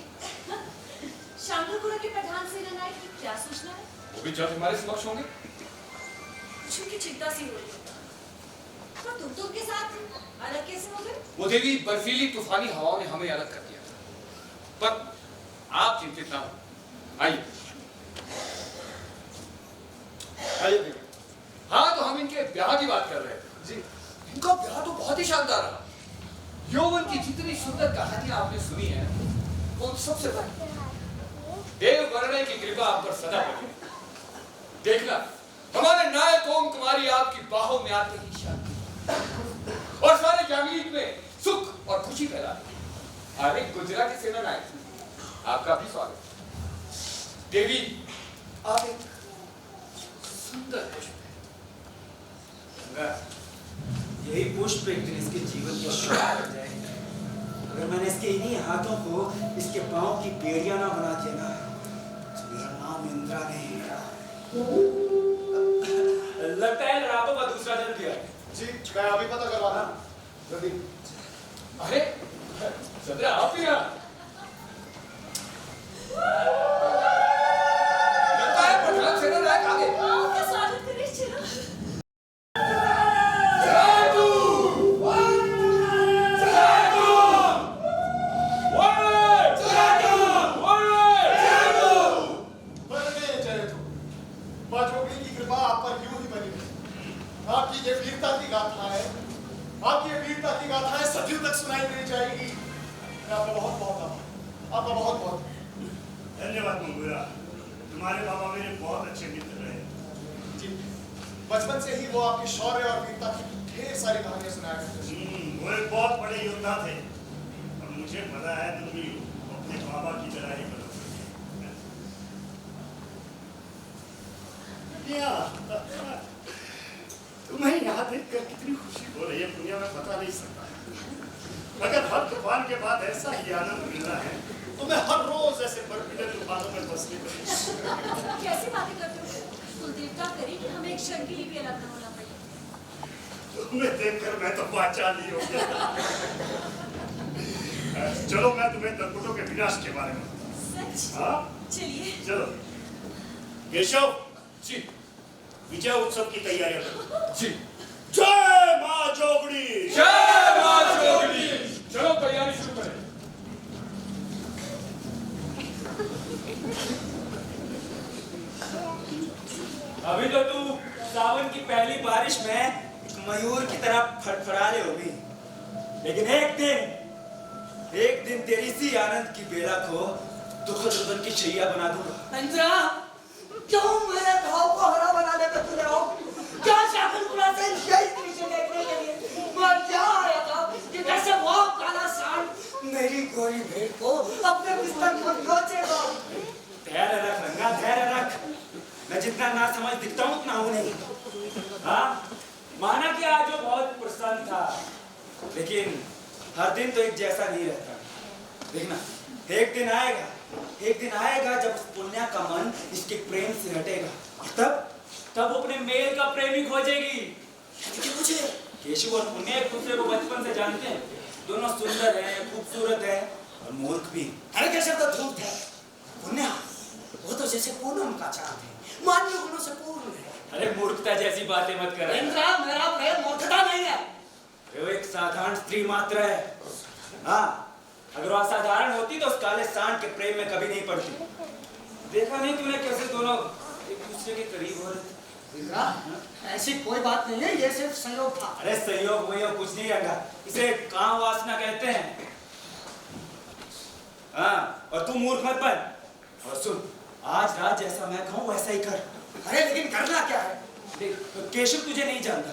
शांतपुरा के प्रधान सेना नायक की क्या सूचना है? वो भी जल्द हमारे समक्ष होंगे। चूंकि चिंता सी हो रही है, पर तुम तो उनके साथ अलग कैसे हो गए? वो देवी बर्फीली तूफानी हवाओं ने हमें अलग कर दिया था, पर आप चिंतित ना हो। आइए आइए। हाँ, तो हम इनके ब्याह की बात कर रहे थे जी। इनका ब्याह तो बहुत ही शानदार रहा। यौवन की जितनी सुंदर कहानियां आपने सुनी है वो सबसे बड़ी। देव वर्णे की कृपा आप पर सदा बनी। देखना, हमारे नायक ओम कुमारी आपकी बाहों में आते ही शांति और सारे जांगीर में सुख और खुशी फैला। अरे गुजरात के सेना नायक, आपका भी स्वागत। देवी, आप एक सुंदर पुष्प है। यही पुष्प एक दिन इसके जीवन की शुरुआत हो जाएगी। अगर मैंने इसके इन्हीं हाथों को इसके पांव की बेड़ियां ना बना दिया ना, तो मेरा नाम इंद्रा नहीं है। लगता है रातों का दूसरा जन्म दिया जी, मैं अभी पता करवा रहा हूं। जल्दी। अरे सदरा, आप ही लगता है प्रधान सेना नायक आ गए। आपका स्वागत करें, चलो। माधोगरी की कृपा आप पर यूं ही बनी रहे। आपकी ये वीरता की गाथा है, आपकी ये वीरता की गाथाएं सदियों तक सुनाई नहीं जाएगी। मैं आपका बहुत बहुत आभार, आपका बहुत बहुत धन्यवाद मंगूरा। तुम्हारे बाबा मेरे बहुत अच्छे मित्र रहे जी। बचपन से ही वो आपकी शौर्य और वीरता की ढेर सारी कहानियां सुनाया करते थे। वो एक बहुत बड़े योद्धा थे और मुझे पता है तुम भी अपने बाबा की तरह ही बनो। तुम्हें यहाँ देखकर कितनी खुशी हो रही है दुनिया में बता नहीं सकता। अगर हर तूफान के बाद ऐसा ही आनंद मिलना है तो मैं हर रोज ऐसे बर्फीले तूफानों में बसने को कैसी बातें करते हो? कुलदेवता करे कि हमें एक क्षण के लिए भी अलग न होना पड़े। तुम्हें देखकर मैं तो बाचा नहीं हो गया। चलो मैं तुम्हें दलपुटों के विनाश के बारे में सच? हाँ? चलिए। चलो। केशव जी। विजय उत्सव की तैयारियां करो। जी। जय मां जोगड़ी। जय मां जोगड़ी। चलो तैयारी शुरू करें। अभी तो तू सावन की पहली बारिश में मयूर की तरह फड़फड़ाने होगी, लेकिन एक दिन तेरी सी आनंद की बेला को दुख दुल्हन की शैया बना दूंगा। इंद्रा, क्यों मेरे भाव को हरा बनाने में तुले हो? क्या शाकुंतला से यही दृश्य देखने के लिए मैं क्या आया था कि कैसे वो काला सांड मेरी गोरी भेड़ को अपने बिस्तर पर नोचेगा? धैर्य रख रंगा, धैर्य रख। मैं जितना ना समझ दिखता हूँ उतना हूँ नहीं। हाँ, माना कि आज वो बहुत प्रसन्न था, लेकिन हर दिन तो एक जैसा नहीं रहता। देखना, एक दिन आएगा जब उस पुण्या का मन इसके प्रेम से हटेगा, और तब अपने मेल का प्रेमी खोजेगी। मुझे केशव और पुण्य एक दूसरे को बचपन से जानते हैं। दोनों सुंदर हैं, खूबसूरत हैं और मूर्ख भी। अरे केशव तो धूप है, पुण्या वो तो जैसे पूनम का चांद है, मानवीय गुणों से पूर्ण है। अरे मूर्खता जैसी बातें मत कर। इंद्रा, मेरा प्रेम मूर्खता नहीं है, वो एक साधारण स्त्री मात्र है। हाँ, अगर वो असाधारण होती तो उस काले सांड के प्रेम में कभी नहीं पड़ती। देखा नहीं तूने कैसे दोनों एक दूसरे के करीब हो रहे थे? इंद्रा, ऐसी कोई बात नहीं है, ये सिर्फ संयोग था। अरे संयोग वयोग कुछ नहीं रंगा, इसे काम वासना कहते हैं। हाँ, और तू मूर्ख मत बन। और सुन, आज रात जैसा मैं कहूँ वैसा ही कर। अरे लेकिन करना क्या है? देख, केशव तुझे नहीं जानता,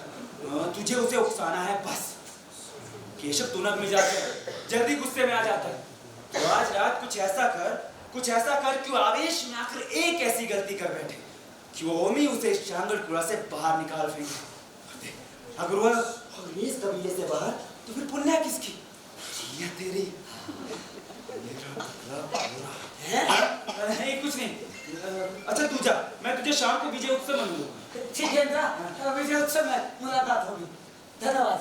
तुझे उसे उकसाना है बस। केशव तू ना मिजाज से जल्दी गुस्से में आ जाता है। तो आज रात कुछ ऐसा कर कि वो आवेश में आकर एक ऐसी गलती कर बैठे कि वो ओमी उसे शांगलपुरा से बाहर निकाल फेंके। अगर वह अंग्रेज कबीले से बाहर तो फिर पुण्य किसकी? ये तेरी। नहीं कुछ नहीं। अच्छा तू जा, मैं तुझे शाम को विजय उत्सव मनूंगा। ठीक है इंद्रा, विजय उत्सव में मुलाकात होगी। धन्यवाद।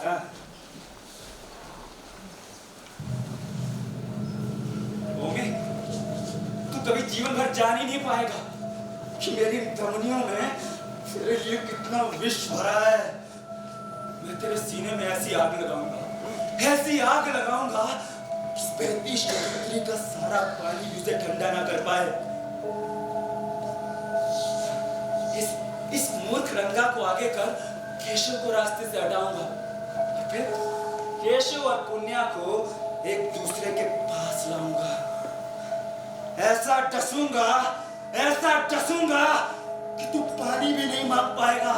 ओमी, तू कभी जीवन भर जान ही नहीं पाएगा कि मेरी धमनियों में तेरे लिए कितना विष भरा है। मैं तेरे सीने में ऐसी आग लगाऊंगा इस बहती शक्ति का सारा पानी भी उसे ठंडा ना कर पाए। इस मूर्ख रंगा को आगे कर केशव को रास्ते से हटाऊंगा, फिर केशव और पुण्या को एक दूसरे के पास लाऊंगा। ऐसा डसूंगा कि तू पानी भी नहीं मांग पाएगा।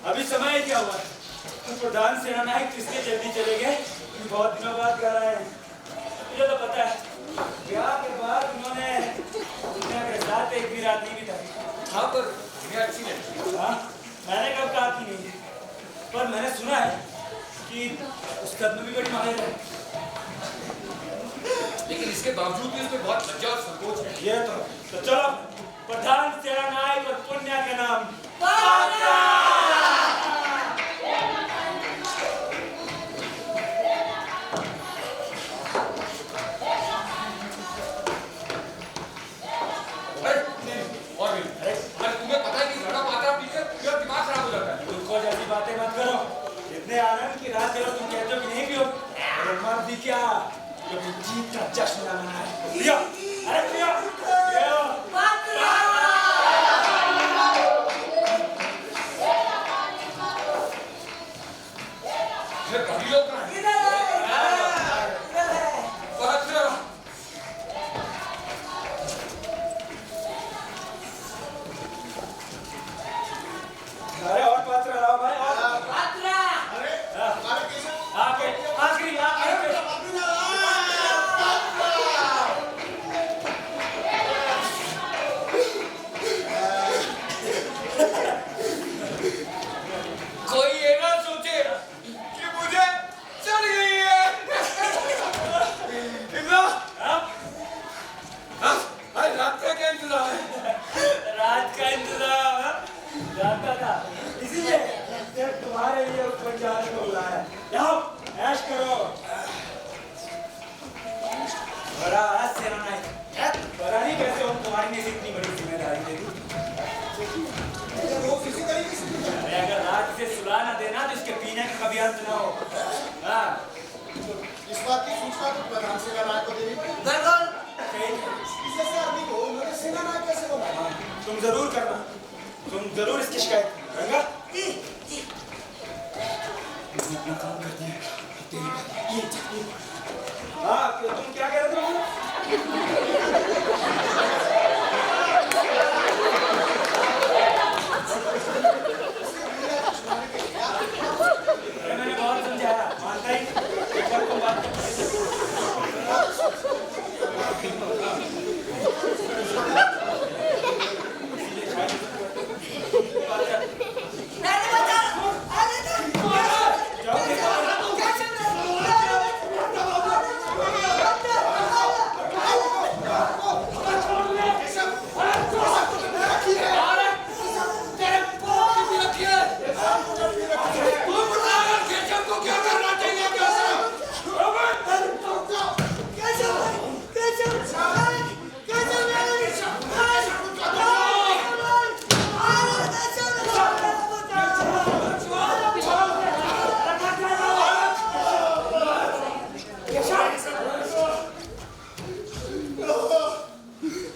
अभी समय क्या हुआ? प्रधान सेनानायक किसके जल्दी चले गए? बहुत दिनों बाद कर रहे हैं। मुझे तो पता है ब्याह के बाद उन्होंने दुनिया के साथ एक भी रात नहीं बिताई। हाँ पर दुनिया अच्छी नहीं। हाँ मैंने कब कहा कि नहीं, पर मैंने सुना है कि उस कदम भी बड़ी माहिर है। लेकिन इसके बावजूद भी उसमें बहुत लज्जा और संकोच है। ये तो चलो प्रधान सेनानायक और पुण्या के नाम बातें मत करो। इतने आनंद की रात चलो तुम कहते हो कि नहीं पियो, अरे मर दी क्या कभी जीत का जश्न ना मनाए। पियो, अरे पियो, पियो। ये कभी लोग कहाँ हैं? अरे और पात्र लाओ भाई, और पात्र। अरे हमारे केशव आके आखिरी कोई ये ना सोचे कि मुझे चढ़ गई है। इमरा, आज रात का क्या इंतजाम है? रात का इंतजाम जानता था, इसीलिए तुम्हारे लिए ऊपर जाने को बुलाया। जाओ ऐश करो। बड़ा सेनानायक, पता नहीं कैसे हम तुम्हारे लिए इतनी बड़ी जिम्मेदारी दे दी। अरे अगर रात से सुला ना देना तो इसके पीने का कभी अंत ना हो। हाँ इस इस बात की सूचना तो प्रधान सेनानायक को देनी पड़ी। बिल्कुल इससे आदमी को उन्होंने सेनानायक कैसे बनाया? तुम जरूर करना, तुम जरूर इसकी शिकायत करेंगे। अपना काम करते हैं। हाँ, तुम क्या कह रहे थे? मैंने बहुत समझाया, मानता ही नहीं। एक बार तुम बात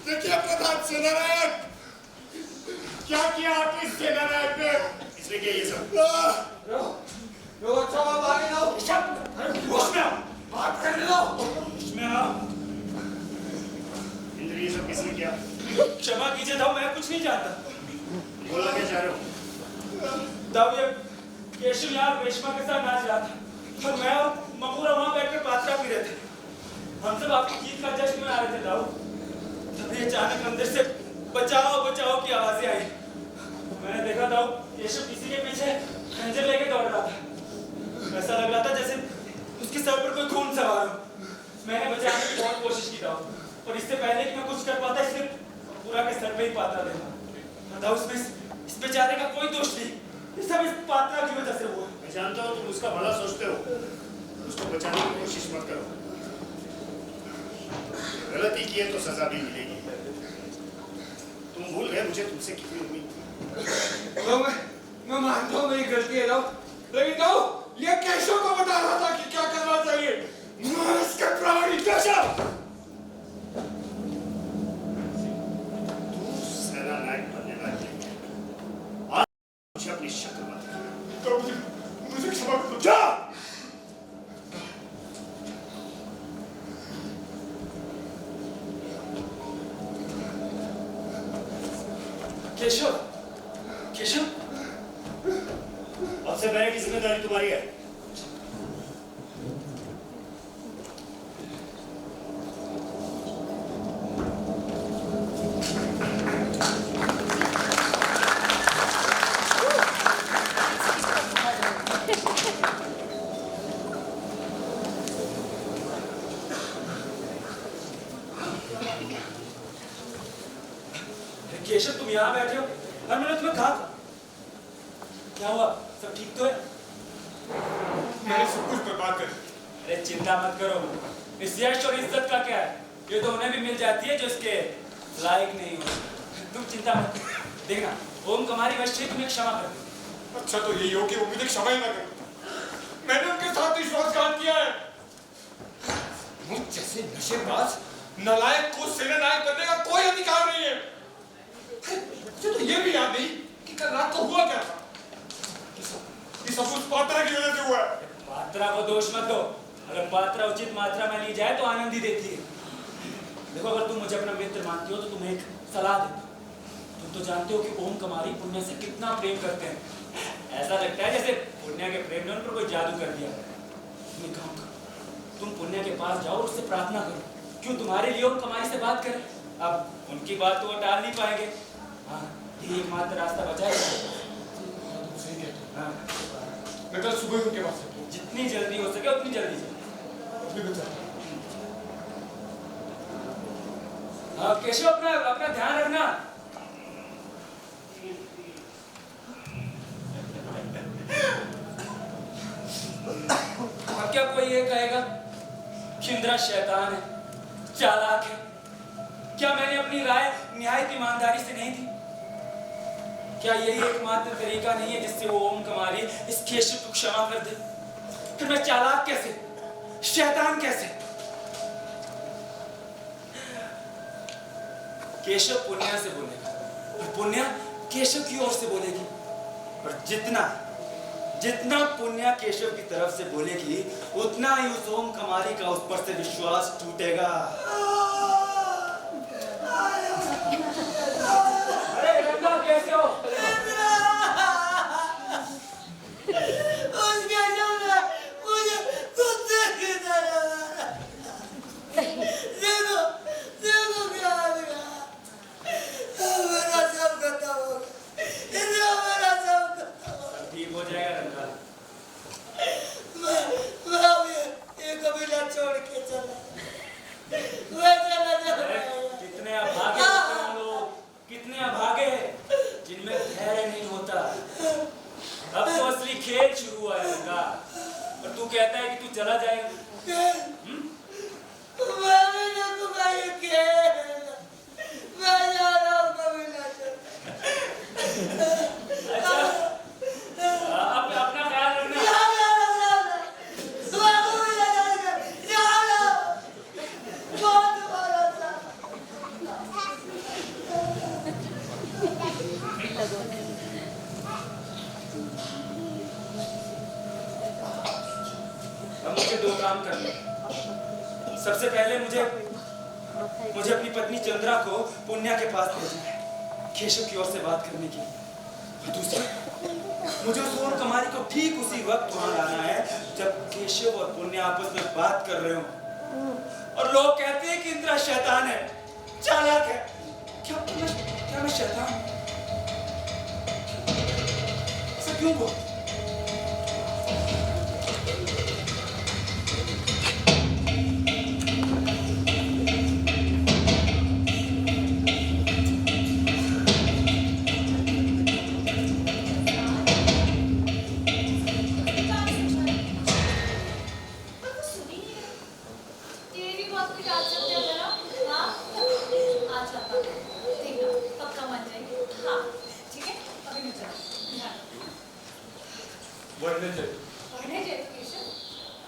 देखिए प्रधान सेनानायक, क्या किया आपने सेनानायक ने? इसने किया ये सब। अच्छा बात आगे लाओ। उसमें आओ, बात करने दो। इसमें आओ। इंद्र ये सब किसने किया? क्षमा कीजिए दाऊ, मैं कुछ नहीं जानता। बोलना क्या चाह रहे हो? दाऊ, ये केशव यहाँ रेशमा के साथ नाच रहा था और मैं और ममूरा वहाँ बैठकर पात्रा पी रहे थे। हम सब आपकी जीत का जश्न में आ रहे थे दाऊ। तभी अचानक अंदर से बचाओ बचाओ की आवाजें आई। मैंने देखा दाऊ, केशव किसी के पीछे खंजर लेके दौड़ रहा था। ऐसा लग रहा था जैसे उसके सर पर कोई खून सवार हो। मैंने बचाने की बहुत कोशिश की दाऊ, और इससे पहले कि मैं कुछ कर पाता इसलिए पूरा के सर पे ही पात्रा देना। दाऊ, इसमें इस बेचारे का कोई दोष नहीं, ये सब इस पात्रा की वजह से हुआ। मैं जानता हूँ तुम उसका भला सोचते हो, उसको बचाने की कोशिश मत करो। गलती की है तो सजा भी मिलेगी। तुम भूल गए मुझे तुमसे कितनी उम्मीद थी। तो मैं मानता हूँ मेरी गलती है दाऊ, लेकिन दाऊ ये केशव को बता रहा था कि क्या करना चाहिए। मैं इसके प्राणी केशव। तू सेनानायक बनने वाली है। आज मुझे अपनी शक्ल मत दिखा। तो मुझे क्षमा कर दो। जा। केशव, केशव, अब से पहले की जिम्मेदारी तुम्हारी है। केशव, तुम यहाँ बैठे हो और मैंने तुम्हें कहा था। क्या हुआ, सब ठीक तो है? मैंने सब कुछ बर्बाद कर दिया। अरे चिंता मत करो, इस यश और इज्जत का क्या है, ये तो उन्हें भी मिल जाती है जो इसके लायक नहीं हो। तुम चिंता मत करो, देखना ओम कुमारी वैश्य तुम्हें क्षमा कर देगी। अच्छा तो यही हो कि वो मुझे क्षमा ही ना करे। मैंने उनके साथ विश्वासघात किया है। मुझ जैसे नशेबाज नालायक को सेनानायक बनने का कोई अधिकार नहीं है। मुझे तो ये भी याद नहीं कि कल रात को हुआ क्या था। ये सब उस पात्रा की वजह से हुआ है। पात्रा को दोष मत दो, अगर पात्रा उचित मात्रा में ली जाए तो आनंद ही देती है। देखो, अगर तुम मुझे अपना मित्र मानती हो तो तुम्हें एक सलाह देता हूं। तुम तो जानते हो कि ओम कुमारी पुण्य से कितना प्रेम करते हैं। ऐसा लगता है जैसे पुण्य के प्रेम ने उन पर कोई जादू कर दिया। तुम एक काम करो, तुम पुण्य के पास जाओ और उससे प्रार्थना करो, क्यों तुम्हारे लिए ओम कुमारी से बात करें। अब उनकी बात तो वो टाल नहीं पाएंगे। हाँ, ये एकमात्र रास्ता बचा है। हाँ, मैं कल सुबह उनके पास जाऊंगा। जितनी जल्दी हो सके उतनी जल्दी जाओ। अभी बचा। हाँ केशव, अपना ध्यान रखना। अब क्या कोई ये कहेगा कि इंद्रा शैतान है, चालाक है। क्या मैंने अपनी राय निहायत ईमानदारी से नहीं दी? क्या यही एकमात्र तरीका नहीं है जिससे वो ओम कुमारी इस केशव को क्षमा कर दे? फिर मैं चालाक कैसे? शैतान कैसे? केशव पुण्या से बोलेगा और पुण्या केशव की ओर से बोलेगी, और जितना पुण्या केशव की तरफ से बोलेगी उतना ही उस ओम कुमारी का उस पर से विश्वास टूटेगा। अरे रंगा कैसे हो? ठीक हो जाएगा रंगा। छोड़ के चला कितने अभागे होते हैं लोग, कितने अभागे जिनमें धैर्य नहीं होता। अब तो असली खेल शुरू हुआ है रंगा, और तू कहता है कि तू चला जाएगा। अपना ख्याल रखना। अब मुझे दो काम करने। सबसे पहले मुझे अपनी पत्नी चंद्रा को पुण्या के पास भेजना है, केशव की ओर से बात करने की। और दूसरा, मुझे उस ओम कुमारी को ठीक उसी वक्त वहां लाना है जब केशव और पुण्या आपस में बात कर रहे हो और लोग कहते हैं कि इंद्रा शैतान है, चालाक है। क्या मैं शैतान हूं? ऐसा क्यों बोल?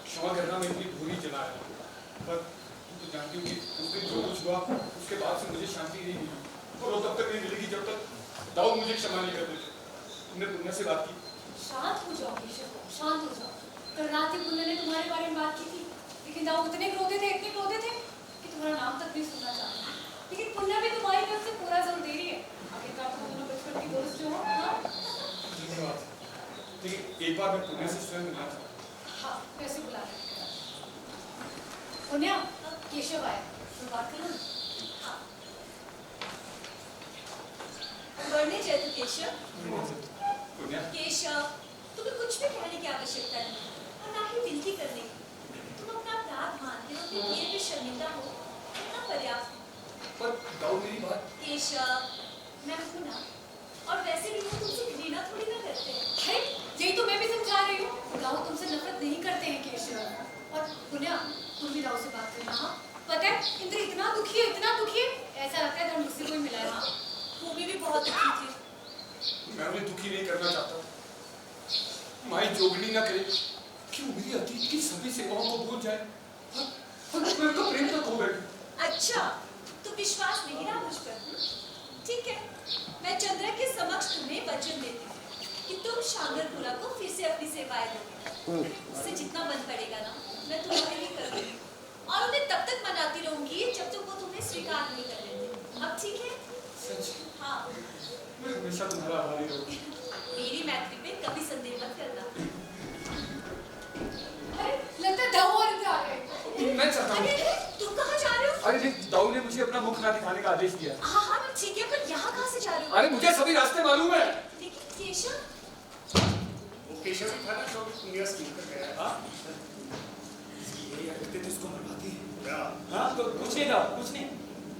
क्षमा करना, मैं इतनी बुरी चला है, पर तुम तो जानती हो कि उस दिन जो कुछ हुआ उसके बाद से मुझे शांति नहीं मिली, और वो तब तक नहीं मिलेगी जब तक दाऊद मुझे क्षमा नहीं कर देते। तुमने पुण्य से बात की? शांत हो जाओ केशव, शांत हो जाओ। कल रात ही पुण्य ने तुम्हारे बारे में बात की थी, लेकिन दाऊद इतने क्रोधित थे कि तुम्हारा नाम तक नहीं सुनना चाहता। लेकिन पुण्य भी तुम्हारी तरफ से पूरा जोर दे रही है। आखिरकार तुम दोनों बचपन की दोस्त जो हो। धन्यवाद, लेकिन एक बार मैं पुण्य से स्वयं मिलना चाहता हूँ। हाँ, कैसे बुला रहे? पुण्य, केशव आया, तुम बात करो ना। हाँ। बढ़ने जाए तो केशव। पुण्य। केशव, तुम्हें कुछ भी कहने की आवश्यकता नहीं, और ना ही विनती करने की। तुम अपना अपराध मानते हो, अपने किए पे शर्मिंदा हो, इतना पर्याप्त है। पर दाऊद मेरी बात। केशव, मैं हूँ ना, और वैसे भी वो तुमसे घृणा थोड़ी ना करते हैं। अरे, यही तो मैं भी समझा रही हूँ। दाऊद तुमसे नफरत नहीं करते हैं केशव। और पुण्य, तुम भी दाऊद से बात करना। हाँ, पता है इंद्र इतना दुखी है, ऐसा लगता है धन मुझसे कोई मिला है। हाँ, भूमि भी बहुत दुखी थी। मैं उन्हें दुखी नहीं करना चाहता, माई जोगनी ना करे कि वो मेरी अतीत की सभी सेवाओं को भूल जाए और मैं उनका प्रेम तक खो बैठूं। अच्छा, तो विश्वास नहीं रहा मुझ पर? ठीक है, मैं चंद्रा के समक्ष तुम्हें वचन देती हूँ कि तुम शांगरपुरा को फिर से अपनी सेवाएं दोगे। उससे जितना बन पड़ेगा ना, मैं तुम्हारे लिए करूँगी, और उन्हें तब तक मनाती रहूंगी जब तक वो तुम्हें स्वीकार नहीं कर लेते। अब ठीक है? सच? हाँ। मैं हमेशा तुम्हारा आभारी रहूंगी। मेरी मैत्री पे कभी संदेह मत करना। अरे, लगता है दाऊ और इंद्र आ गए। मैं चाहता हूँ। अरे, तुम कहाँ जा रहे हो? अरे, दाऊ ने मुझे अपना मुख ना दिखाने का आदेश दिया। हाँ, ठीक है, पर यहाँ कहाँ से जा रहे हो? अरे, मुझे सभी रास्ते मालूम है। लेकिन केशव, वो केशव ही था ना जो पुण्य से मिलकर गया है। हाँ? ये हरकतें तो इसको मरवाती हैं। क्या? हाँ, तो कुछ नहीं था, कुछ नहीं।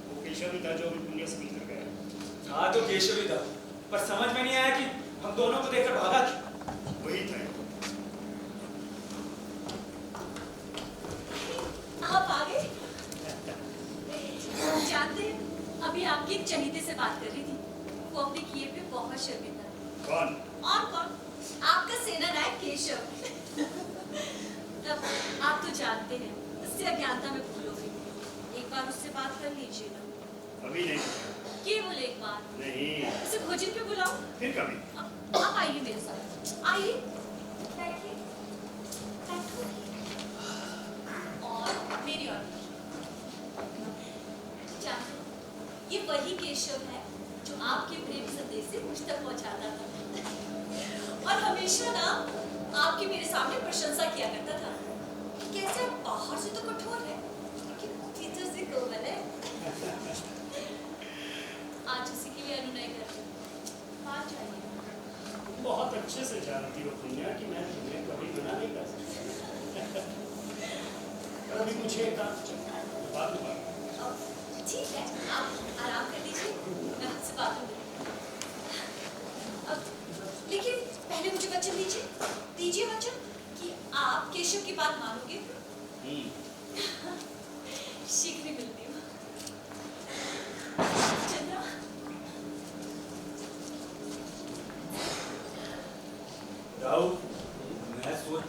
वो केशव ही था जो पुण्य से मिलकर गया है। हाँ, तो केशव ही था, पर समझ में नहीं आया कि हम दोनों को देखकर भागा क्यों। वही था। आप आ गए? जानते हैं, अभी आपकी एक चहेते से बात कर रही थी। वो अपने किए पे बहुत शर्मिंदा है। कौन? और कौन? आपका सेना नायक केशव। मतलब आप तो जानते हैं उससे अज्ञानता में भूल हो गई। एक बार उससे बात कर लीजिए ना। अभी नहीं, केवल एक बार। नहीं, उसे भोजन पे बुलाओ। फिर कभी। आप आइए मेरे साथ, आइए बैठिए, बैठो। और मेरी और जानते हो, ये वही केशव है जो आपके प्रेम संदेश से मुझ तक पहुंचाता था और हमेशा ना आपकी मेरे सामने प्रशंसा किया करता था। कैसे आप बाहर से तो कठोर है लेकिन भीतर से कोमल है। आज उसी के लिए अनुनय कर रही हूं। मान जाइए। बहुत अच्छे से जानती हो पुण्या कि मैं तुम्हें कभी मना नहीं कर सकता। अभी मुझे एक काम बात में बात। ठीक है, आप आराम कर लीजिए, मैं आपसे बात करूंगी। अब लेकिन पहले मुझे वचन दीजिए वचन कि आप केशव की बात मानोगे। शीघ्र ही मिलती हूँ। चंद्रा, राव, मैं सोच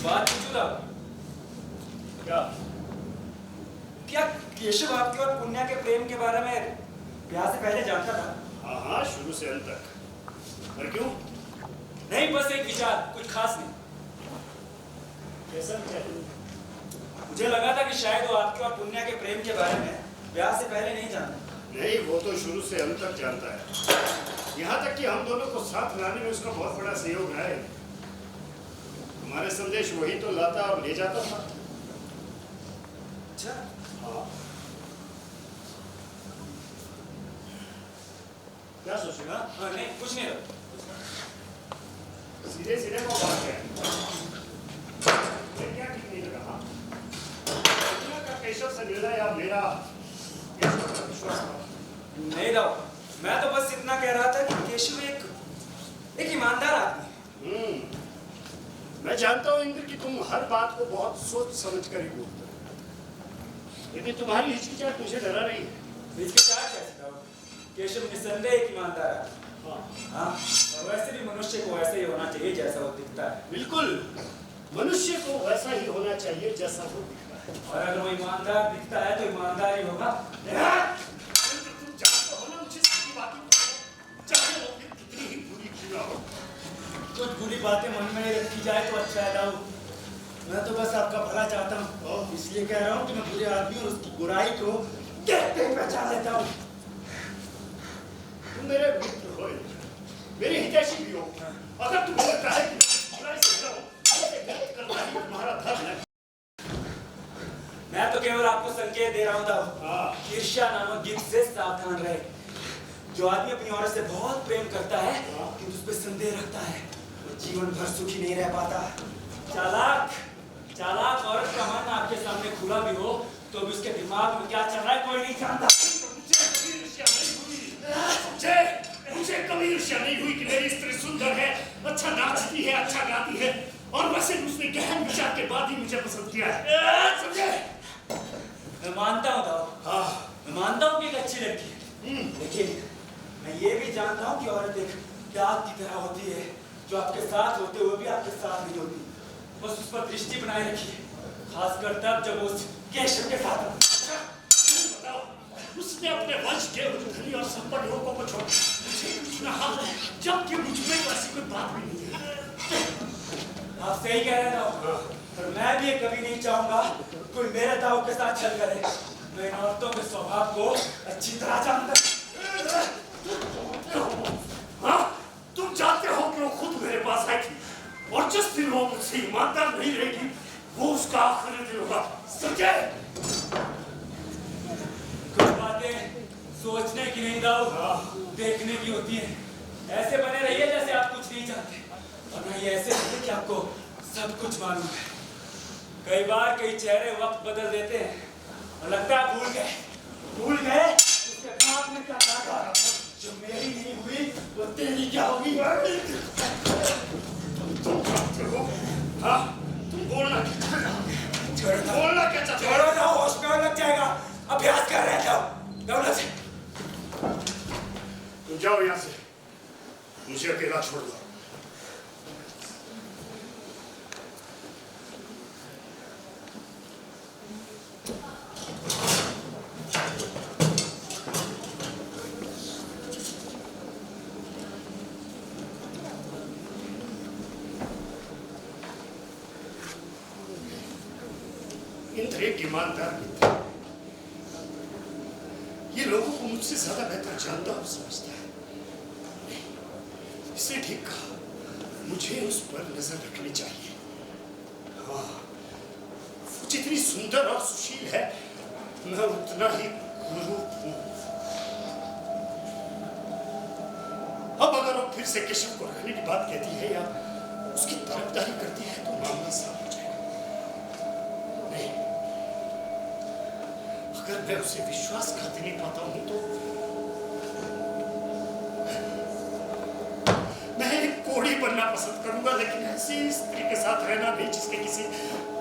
बात पूछूं राव? क्या केशव आपके और पुण्या के प्रेम के बारे में ब्याह से पहले जानता था? हाँ हाँ, शुरू से अंत तक। पर क्यों? नहीं, बस एक विचार, कुछ खास नहीं। कैसा विचार? मुझे लगा था कि शायद वो आपके और पुण्या के प्रेम के बारे में ब्याह से पहले नहीं जानता। नहीं, वो तो शुरू से अंत तक जानता है। यहाँ तक कि हम दोनों को साथ लाने में उसका बहुत बड़ा सहयोग रहा है। हमारे संदेश वही तो लाता और ले जाता था। अच्छा, हाँ। क्या सोचेगा? हाँ, नहीं, कुछ नहीं। सीधे सीधे वो बात है। मुझे क्या ठीक नहीं लगा? हाँ? पुण्या का केशव से मिलना या मेरा केशव पर विश्वास था? नहीं राव, मैं तो बस इतना कह रहा था कि केशव एक ईमानदार आदमी है। मैं जानता हूँ इंद्र कि तुम हर बात को बहुत सोच समझ कर ही बोलते हो, लेकिन तुम्हारी हिचकिचाहट मुझे डरा रही है। हिचकिचाहट कैसे राव? केशव निस्संदेह एक ईमानदार है। हाँ, और वैसे भी मनुष्य को वैसे ही होना चाहिए जैसा वो दिखता है। बिल्कुल, मनुष्य को वैसा ही होना चाहिए जैसा वो दिखता है। और अगर वो ईमानदार दिखता है तो ईमानदार ही होगा। तुम जानते हो ना मुझे सीधी बातें चाहे वो फिर कितनी ही बुरी क्यों ना हो। कुछ बुरी बातें मन में रखी जाए तो अच्छा है राव। मैं तो बस आपका भला चाहता हूँ, इसलिए कह रहा हूँ कि मैं बुरे आदमी और उसकी बुराई को देखते ही पहचान लेता हूँ। तुम मेरे मित्र हो, मेरे हितैषी भी हो। अगर तुम्हें लगता है कि बुराई से डरो, उसे व्यक्त करना ही तुम्हारा धर्म है। मैं तो केवल आपको संकेत दे रहा हूँ दाऊ। ईर्ष्या नामक गिद्ध से सावधान रहे। जो आदमी अपनी औरत से बहुत प्रेम करता है किंतु उस पर संदेह रखता है, वो जीवन भर सुखी नहीं रह पाता। चालाक औरत का मन आपके सामने खुला भी हो तो भी उसके दिमाग में क्या चल रहा है कोई नहीं जानता। मुझे कभी ईर्ष्या नहीं हुई कि मेरी स्त्री सुंदर है, अच्छा नाचती है, अच्छा गाती है, और वैसे उसने गहन विचार के बाद ही मुझे पसंद किया है। समझे? मैं मानता हूँ दाऊ, मैं मानता हूँ कि एक अच्छी लड़की है, लेकिन मैं ये भी जानता हूँ कि औरत एक दाग की तरह होती है जो आपके साथ होते हुए भी आपके साथ नहीं होती। बस उस पर दृष्टि बनाए रखिए, खासकर तब जब उस केशव के साथ हो। बताओ, उसने अपने वंश के धनी और संपन्न लोगों को छोड़ मुझे चुना, जबकि मुझ में तो ऐसी कोई बात भी नहीं है। आप सही कह रहे हो, पर मैं भी कभी नहीं चाहूंगा कोई मेरे दाऊ के साथ छल करे। मैं इन औरतों के स्वभाव को अच्छी तरह जानता हूं। हाँ, तुम जानते हो कि वो खुद मेरे पास आई थी, और जिस दिन वो मुझसे ईमानदार नहीं रहेगी, वो उसका आखिरी दिन होगा। समझे? कुछ बातें सोचने की नहीं दाऊ, देखने की होती हैं। ऐसे बने रहिए जैसे आप कुछ नहीं जानते, और नहीं ऐसे रहिए कि आपको सब कुछ मालूम है। कई बार कई चेहरे वक्त बदल देते हैं और लगता है भूल गए उसके दिमाग में क्या था, जो मेरी नहीं हुई वो तेरी क्या होगी। हाँ, तुम बोलना क्या चाहते हो? बोलना क्या चाहते हो? छोड़ो ना, होश में लग जाएगा। अभ्यास कर रहे थे दौलत से। तुम जाओ यहाँ से, मुझे अकेला छोड़ दो। इंद्र एक ईमानदार मित्र, ये लोगों को मुझसे ज्यादा बेहतर जानता और समझता है। इसने ठीक कहा, मुझे उस पर नजर रखनी चाहिए। हाँ, वो जितनी सुंदर और सुशील है, मैं उतना ही कुरूप हूं। अब अगर वो फिर से केशव को रखने की बात कहती है या उसकी तरफदारी करती है तो मामला साफ हो जाएगा। नहीं, अगर मैं उसे विश्वासघात नहीं पाता हूं तो मैं एक कोढ़ी बनना पसंद करूंगा, लेकिन ऐसी स्त्री के साथ रहना नहीं जिसके किसी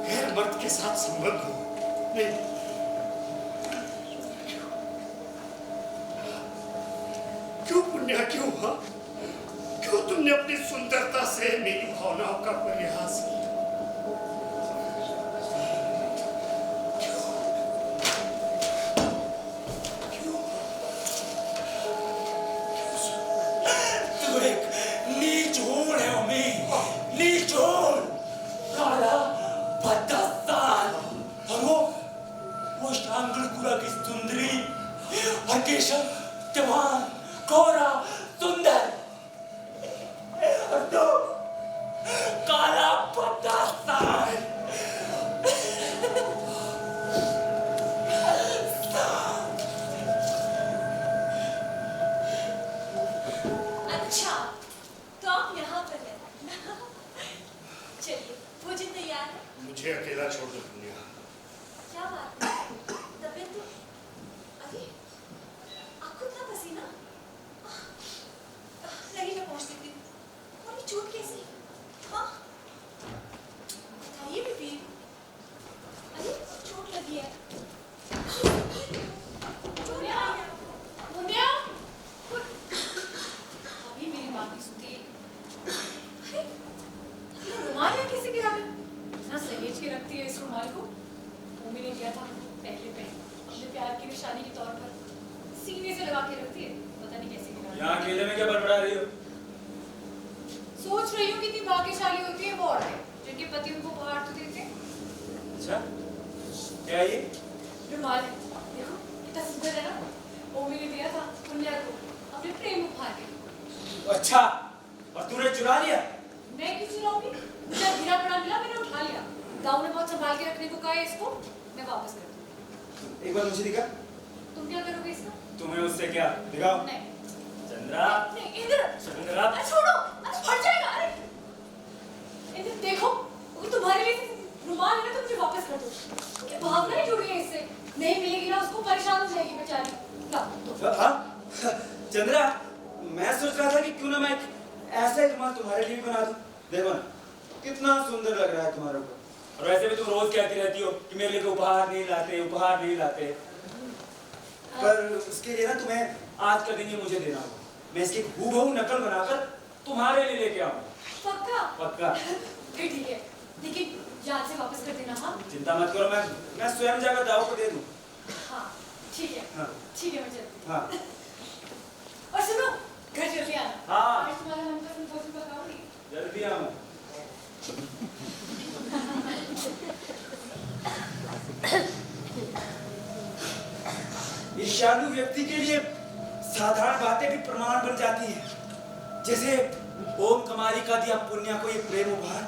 गैर मर्द के साथ संबंध हो। नहीं, क्यों पुण्य, क्यों? हाँ, क्यों तुमने अपनी सुंदरता से मेरी भावनाओं का परिहास किया? मुझे अकेला छोड़ दो पुण्य। क्या बात है? तबीयत तो अरे आपको इतना पसीना? नहीं, मैं पहुंच देती हूँ। और ये चोट कैसी? हाँ, बताइए बीबी। अरे चोट लगी है। अभी मेरी बात नहीं सुनती। रुमाल है किसी के हाथ में? इतना सहेज के रखती है इस रुमाल को। वो मैंने दिया था पहले अपने प्यार की निशानी के तौर पर, सीने से लगा के रखती है। पता नहीं कैसे गिरा। यहाँ अकेले में क्या बड़बड़ा रही हो? सोच रही हूँ कितनी भाग्यशाली होती है वो औरतें जिनके पति उनको उपहार तो देते हैं। अच्छा, क्या ये? रुमाल है, देखो कितना सुंदर है ना। वो मैंने दिया था पुण्या को अपने प्रेम उपहार के। अच्छा, और तूने चुरा लिया? मैं क्यों चुराऊंगी? मुझे गिरा पड़ा मिला, मैंने उठा लिया। दाऊ ने बहुत संभाल के रखने को कहा है इसको, मैं वापस कर दूँ। एक बार मुझे दिखा। तुम क्या करोगे इसका? तुम्हें उससे क्या? दिखाओ। नहीं चंद्रा, नहीं, इंद्र चंद्रा, अरे छोड़ो, अरे फट जाएगा। अरे इंद्र देखो, वो तुम्हारे लिए रुमाल है ना, तो मुझे वापस कर दो। ये भावना ही जुड़ी है इससे, नहीं मिलेगी ना उसको, परेशान हो जाएगी बेचारी। हाँ, चंद्रा, मैं सोच रहा था कि क्यों ना मैं ऐसा ही रुमाल तुम्हारे लिए भी बना दूं। देखो ना, कितना सुंदर लग रहा है तुम्हारे ऊपर। और वैसे भी तुम रोज कहती रहती हो कि मेरे लिए कोई उपहार नहीं लाते, उपहार नहीं लाते। पर उसके लिए ना तुम्हें आज का दिन ही मुझे देना होगा। मैं इसकी हूबहू नकल बनाकर तुम्हारे लिए लेके आऊंगा। पक्का? पक्का। फिर ठीक है, लेकिन याद से वापस कर देना। हाँ चिंता मत करो, मैं स्वयं जाकर दाऊ को दे दूं। हाँ ठीक है। हाँ ठीक है, मैं चलती हूँ। हाँ। और सुनो, घर जल्दी आना। हाँ। आज तुम्हारा मनपसंद भोजन पकाऊंगी। जल्दी आऊं। ईर्ष्यालु व्यक्ति के लिए साधारण बातें भी प्रमाण बन जाती हैं। जैसे ओम कुमारी का दिया पुण्या को ये प्रेम उपहार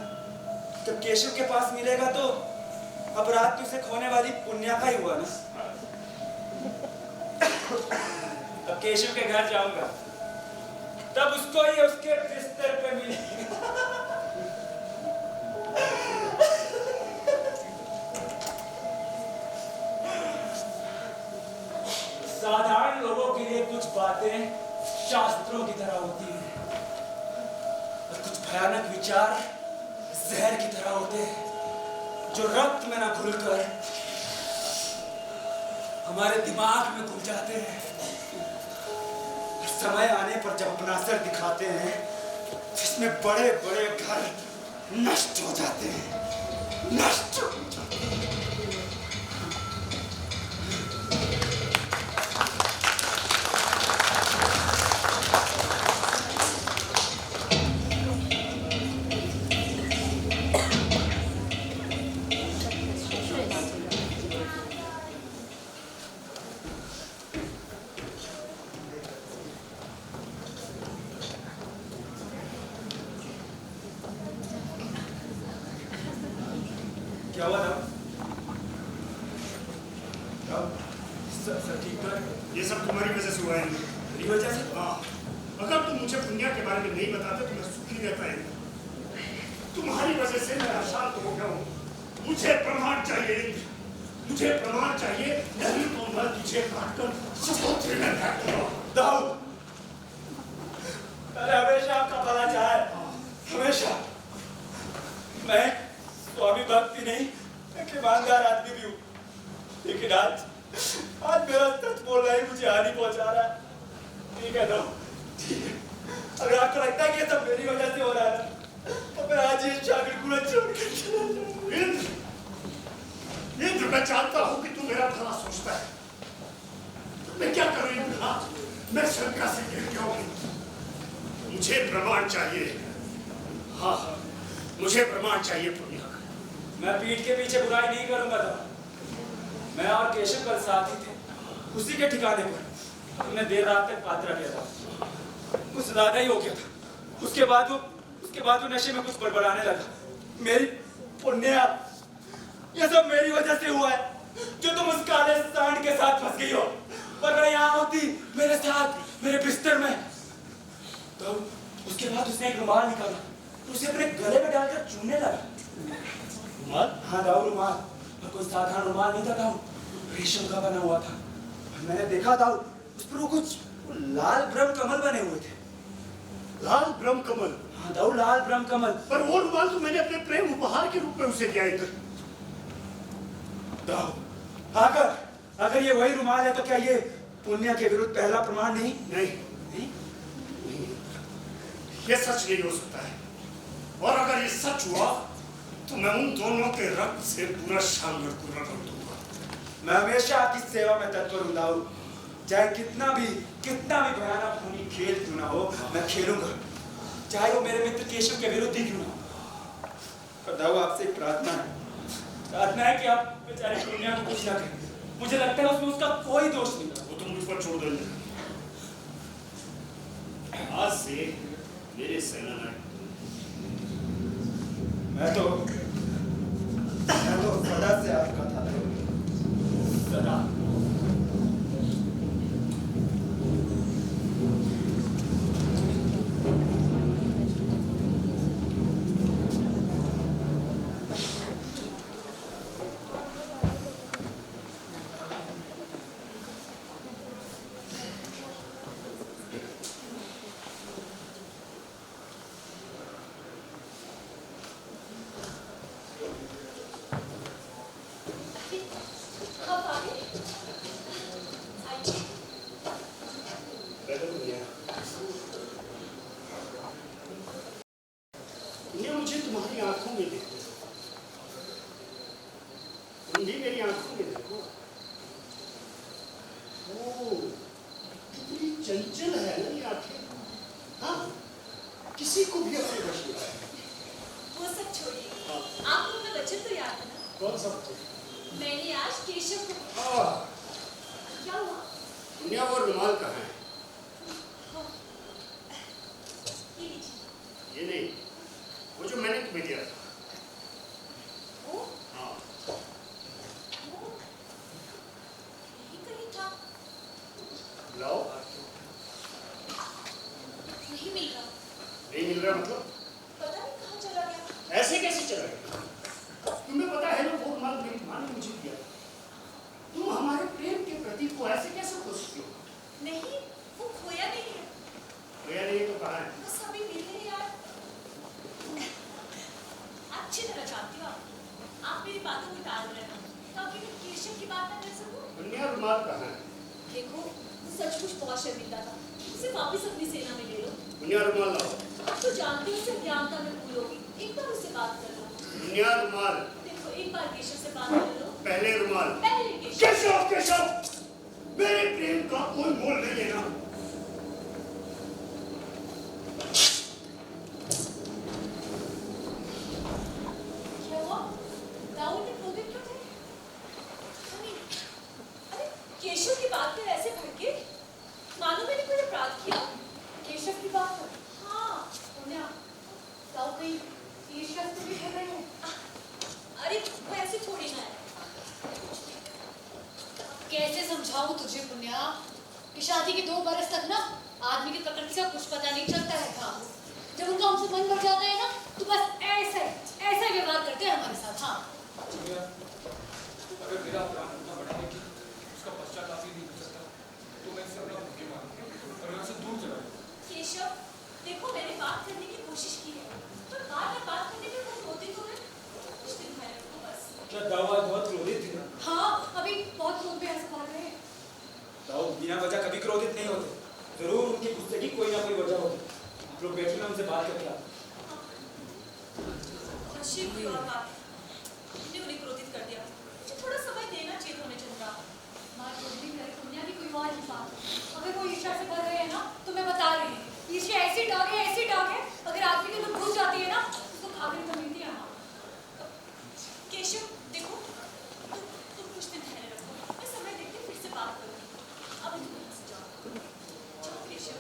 जब केशव के पास मिलेगा तो अपराध तो उसे खोने वाली पुण्या का ही हुआ ना। अब केशव के घर जाऊंगा, तब उसको ये उसके बिस्तर पे मिलेगा। साधारण लोगों के लिए कुछ बातें शास्त्रों की तरह होती हैं। और कुछ भयानक विचार जहर की तरह होते हैं जो रक्त में ना घुलकर हमारे दिमाग में घुल जाते हैं। समय आने पर जब अपना असर दिखाते हैं जिसमें बड़े बड़े घर नष्ट हो जाते हैं, नष्ट हो जाते हैं। क्या हुआ था? सर ठीक तो है? ये सब तुम्हारी वजह से हुआ है। मेरी वजह से? हाँ, अगर तुम मुझे पुण्या के बारे में नहीं बताते तो मैं सुखी रहता है। तुम्हारी वजह से मैं अशांत हो गया हूँ। मुझे प्रमाण चाहिए, मुझे प्रमाण चाहिए, नहीं तो मैं तुझे काटकर समुद्र में फेंक दूंगा। दाऊद, मैंने हमेशा आपका भला चाहा है, हमेशा। मैं स्वामी भक्ति नहीं, एक ईमानदार आदमी भी हूँ, लेकिन आज मेरा सच बोलना ही मुझे हानि पहुंचा रहा है। ठीक है ना? ठीक है। अगर आपको लगता है कि ये सब मेरी वजह से हो रहा है ना, तो मैं आज ये शागिर्द को छोड़ कर चला जाऊँ। इंद्र, मैं जानता हूँ कि तू मेरा भला सोचता है। मैं क्या करूँ इंद्र? हाँ, मैं शंका से गिर गया हूँ। मुझे प्रमाण चाहिए। हाँ, मुझे प्रमाण चाहिए पुण्या का। मैं पीठ के पीछे बुराई नहीं करूंगा था। मैं और केशव कल साथ ही थे, उसी के ठिकाने पर हमने देर रात तक पात्रा किया था, कुछ ज्यादा ही हो गया था। उसके बाद वो नशे में कुछ बड़बड़ाने लगा। मेरी पुण्या, ये सब मेरी वजह से हुआ है जो तुम उस काले सांड के साथ फंस गई हो। वरना यहाँ होती मेरे साथ, मेरे बिस्तर में। तो उसके बाद उसने एक रुमाल निकाला, उसे अपने गले में डालकर चूमने लगा। रुमाल? हाँ दाऊ, रुमाल। और कोई साधारण रुमाल नहीं था दाऊ, रेशम का बना हुआ था। और मैंने देखा दाऊ, उस पर वो कुछ लाल ब्रह्म कमल बने हुए थे। लाल ब्रह्म कमल? हाँ दाऊ, लाल ब्रह्म कमल। पर वो रुमाल तो मैंने अपने प्रेम उपहार के रूप में उसे दिया है। दाऊ, अगर ये वही रुमाल है तो क्या ये पुण्या के विरुद्ध पहला प्रमाण नहीं? नहीं, ये सच नहीं हो सकता है। और अगर ये सच हुआ तो मैं उन दोनों के रक्त से पूरा शांगड़ पूरा कर दूंगा। मैं हमेशा आपकी सेवा में तत्पर हूँ दाऊ, चाहे कितना भी भयानक खूनी खेल क्यों ना हो, मैं खेलूंगा, चाहे वो मेरे मित्र केशव के विरुद्ध ही क्यों ना हो। पर दाऊ, आपसे एक प्रार्थना है कि आप बेचारे पुण्या को कुछ ना करें। मुझे लगता है उसमें उसका कोई दोष नहीं था। वो तुम मुझ पर छोड़ देंगे। आज से मेरे सेनानायक मैं तो सदा से आपका था, सदा। मुझे तुम्हारी आंखों में देखो, तुम भी मेरी आंखों में देखो। कितनी चंचल है ना ये आंखें। हाँ, किसी को भी अपने वश में आए। वो सब छोड़िए, आपको अपना वचन तो याद है ना? कौन सा वचन? मैंने आज केशव को। क्या हुआ? पुण्या, वो रुमाल कहाँ है? ये नहीं, वो जो मैंने तुम्हें दिया था। वो? हाँ। वो यही कहीं था। लाओ। नहीं मिल रहा। नहीं मिल रहा मतलब? पता नहीं कहाँ चला गया। ऐसे कैसे चला गया? तुम्हें पता है ना, वो रुमाल मेरी माँ ने मुझे दिया। तुम हमारे प्रेम के प्रतीक को ऐसे कैसे खो सकती हो? नहीं, वो खोया नहीं है। खोया नहीं तो कहाँ है? बस अभी मिल नहीं रहा। रुमाल कहाँ है? देखो सचमुच बहुत शर्मिंदा था, उसे वापस अपनी सेना में ले लो। दुनिया रुमाल लाओ। आप तो जानते हो उसे अज्ञानता में भूलोगी, एक बार उससे बात कर लो। दुनिया रुमाल। देखो एक बार केशव से बात कर लो। पहले रुमाल। पहले केशव। केशव केशव मेरे प्रेम का कोई मोल नहीं है ना। क्या हुआ? राहुल ने क्रोधित क्यों थे? अरे केशव की बात पे ऐसे भड़के? मानो मैंने कोई अपराध किया। केशव की बात है। हाँ। पुण्या, ताऊ कहीं ईर्ष्या से भी कर रहे हो? अरे वो ऐसे थोड़ी ना है। कैसे समझाऊं तुझे पुण्या कि शादी के 2 बरस तक ना आदमी की प्रकृति का कुछ पता नहीं चलता है। था जब उनका हमसे मन भर जाता है ना तो बस ऐसे व्यवहार करते हैं हमारे साथ। हाँ अगर मेरा अपराध इतना बड़ा है कि उसका पश्चाताप ही नहीं हो सकता तो मैं इससे अपना भूखे मानूंगा और मैं उससे दूर चला जाऊंगा। केशव देखो मैंने बात करने की कोशिश की है पर बार-बार बात करने पे तुम रोते तो है। कुछ दिन धैर्य रखो बस। क्या दाऊ आज बहुत क्रोधित थी ना? हाँ अभी बहुत क्रोध में ऐसे बोल रहे हैं। दाऊ बिना वजह कभी क्रोधित नहीं होते, जरूर उनके गुस्से की कोई ना कोई वजह होती। आप लोग बैठे ना उनसे बात करके आओ। अच्छी कोई और बात ने उन्हें क्रोधित कर दिया। मुझे थोड़ा समय देना चाहिए तुम्हें चंद्रा। माँ कुछ भी करे पुण्या की कोई और इंसान अगर वो ईर्ष्या से भर रहे हैं ना तो मैं बता रही हूँ ईर्ष्या ऐसी डाग है अगर आदमी के अंदर घुस जाती है ना उसको खाने को मिलती है। हाँ केशव देखो तुम कुछ दिन धैर्य रखो, मैं समय देके फिर से बात करूंगी। अब तुम यहाँ से जाओ केशव।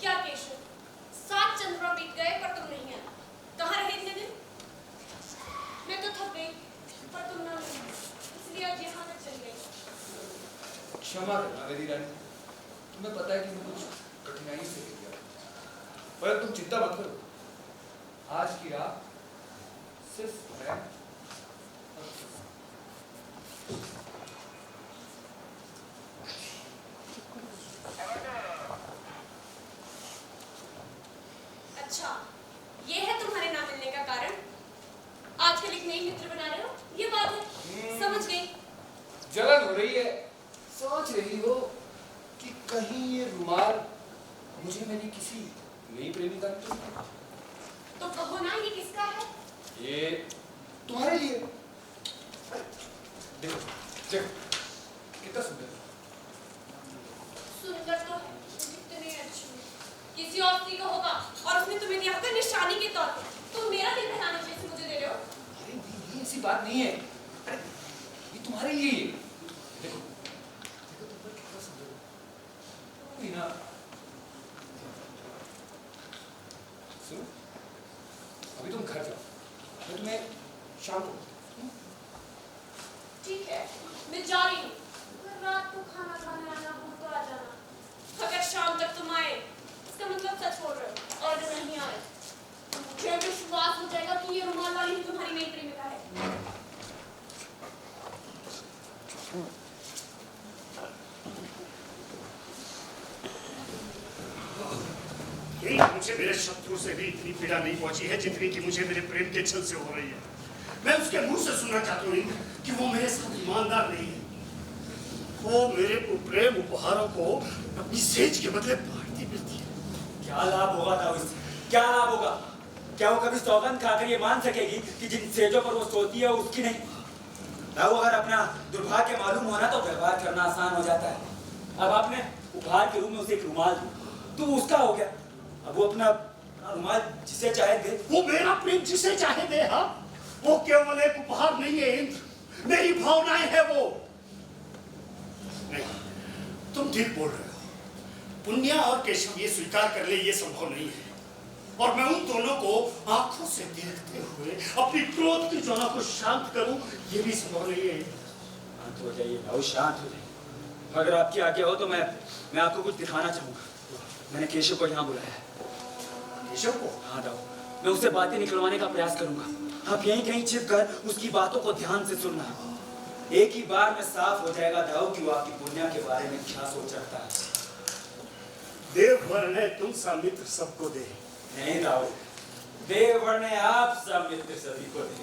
क्या केशव 7 चंद्रमा बीत गए पर तुम नहीं आए। कहाँ रहे इतने दिन? मैं तो थक गई पर तुम ना नहीं इसलिए आज यहाँ तक चली गई। क्षमा करना मेरी रानी, तुम्हें पता है कि मैं कुछ कठिनाई से गिर गया, पर तुम चिंता मत करो। आज की रात सिर्फ मैं अच्छा ये है तुम्हारे ना मिलने का कारण? आजकल एक नई मित्र बना रहे हो, ये बात है। समझ गई। जलन हो रही है, सोच रही हो कि कहीं ये रुमाल मुझे मेरी किसी नई प्रेमिका ने तो नहीं? तो कहो ना ये किसका है? ये तुम्हारे लिए। देखो देखो कितना सुंदर। सुंदर तो है, कितनी अच्छी। किसी और स्त्री का होगा और उसने तुम्हें दिया होगा निशानी के तौर पे। तुम मेरा दिल बहलाने के लिए मुझे दे रहे हो? अरे नहीं, ऐसी बात नहीं है। अरे ये तुम्हारे लिए है। देखो देखो तुम पर कितना सुंदर हो। मीना सुनो, अभी तुम घर जाओ, मैं तुम्हें शाम को। ठीक है मैं जा रही हूँ। अगर रात को खाना खाने आना हो तो आ जाना। अगर शाम तक तुम आए इसका मतलब सच बोल रहे हो, और अगर नहीं आए मुझे विश्वास हो जाएगा कि ये रुमाल वाली ही तुम्हारी नई प्रेमिका है। मुझे मेरे शत्रु से भी इतनी पीड़ा नहीं पहुंची है जितनी कि मुझे मेरे प्रेम के छल से हो रही है। मैं उसके मुंह से सुनना चाहता हूँ कि वो मेरे साथ ईमानदार नहीं है। वो मेरे प्रेम उपहारों को अपनी सेज के बदले बांटती फिरती है। क्या लाभ होगा दाऊ इससे? क्या लाभ होगा? क्या वो कभी सौगंध खाकर ये मान सकेगी कि जिन सेजों पर वो सोती है उसकी नहीं? दाऊ अगर अपना दुर्भाग्य मालूम होना तो व्यवहार करना आसान हो जाता है। अब आपने उपहार के रूप में उसे एक रुमाल दी तो वो उसका हो गया। अब वो अपना रुमाल जिसे चाहे दे। वो मेरा प्रेम जिसे चाहे दे। हाँ वो केवल एक उपहार नहीं है इंद्र, मेरी भावनाएं है वो। नहीं, तुम ठीक बोल रहे हो। पुण्या और केशव ये स्वीकार कर ले ये संभव नहीं है, और मैं उन दोनों को आंखों से देखते हुए अपनी क्रोध की ज्वाला को शांत करूं ये भी संभव नहीं है। शांत हो जाइए भाऊ, शांत हो जाइए। अगर आपकी आज्ञा हो तो मैं आपको कुछ दिखाना चाहूंगा। मैंने केशव को यहाँ बुलाया है। केशव को? हाँ दाऊ, मैं उससे बातें निकलवाने का प्रयास करूंगा। आप यहीं कहीं छिप कर उसकी बातों को ध्यान से सुनना। एक ही बार में साफ हो जाएगा दाऊ कि वो आपकी पुण्या के बारे में क्या सोच रखता है। देववर ने तुम सा मित्र सबको दे। नहीं दाऊ, देववर ने आप सा मित्र सभी को दे।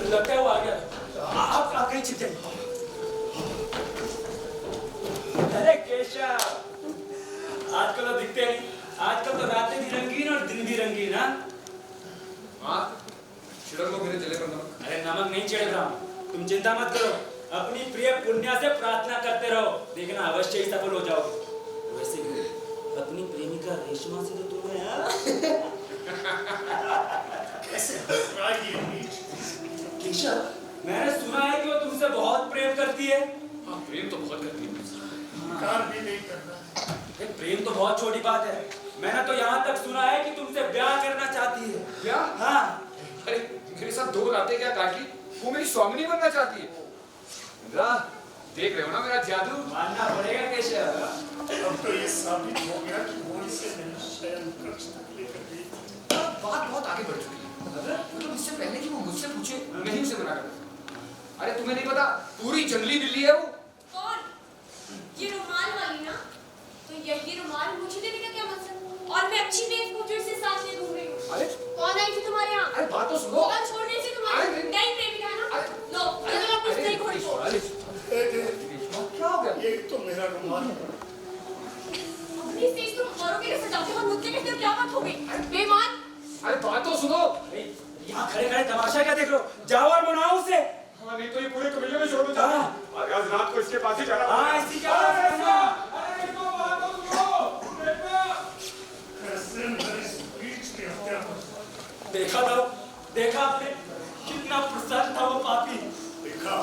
लगता है वो आ गया। आप कहीं छिप जाइए। अरे केशव, आजकल तो दिखते नहीं। आजकल तो रातें भी रंगीन और दिन भी रंगीन। हाँ, छिड़क लो मेरे जले पर नमक। अरे नमक नहीं छिड़क रहा हूँ, तुम चिंता मत करो। अपनी प्रिय पुण्या से प्रार्थना करते रहो, देखना अवश्य ही सफल हो जाओगे। वैसे भी अपनी प्रेमिका रेशमा से तो तुम्हें केशव, मैंने सुना है कि वो तुमसे बहुत प्रेम करती है। हाँ, प्रेम तो बहुत करती है। कार भी नहीं करना। प्रेम तो बहुत छोटी बात है। मैंने तो यहाँ तक सुना है कि तुमसे ब्याह करना चाहती है। ब्याह? हाँ। अरे मेरे साथ 2 रातें क्या काट ली, वो मेरी स्वामिनी बनना चाहती है। इंद्रा, देख रहे हो ना मेरा जादू? मानना पड़ेगा केशव। अब तो ये साबित हो गया कि वो इसे शयन कक्ष तक लेकर गई। बात बहुत आगे बढ़ चुकी है। मतलब इससे पहले कि वो मुझसे पूछे, मैं ही उसे मना कर दूं। अरे तुम्हें नहीं पता, पूरी जंगली बिल्ली है वो। कौन? ये रुमाल वाली ना? तो यही रुमाल मुझे देने का क्या मकसद? और मैं अच्छी बेवकूफ जो इसे साथ ले घूम रही हूँ। अरे कौन आई थी तुम्हारे यहाँ? अरे बात तो सुनो। कौन छोड़ने से तुम्हारी नई प्रेमिका है ना? लो, चलो आप उससे ही घोड़ी को। क्या हो गया? ये तो मेरा रुमाल। अपनी स्टेज तुम मरोगे कैसे जाते हो? मुझसे कहते हो क्या बात हो गई? बेईमान! अरे बात तो सुनो। यहाँ खड़े खड़े तमाशा क्या देख रहे हो? जाओ और मनाओ उसे। हाँ, नहीं तो ये पूरे कबीले में शोर मचा देगा। अरे आज रात को इसके पास ही जाना। हाँ, इसी क्या बात है? अरे इसको बात तो सुनो। देखा था, देखा आपने कितना प्रसन्न था वो पापी। देखा,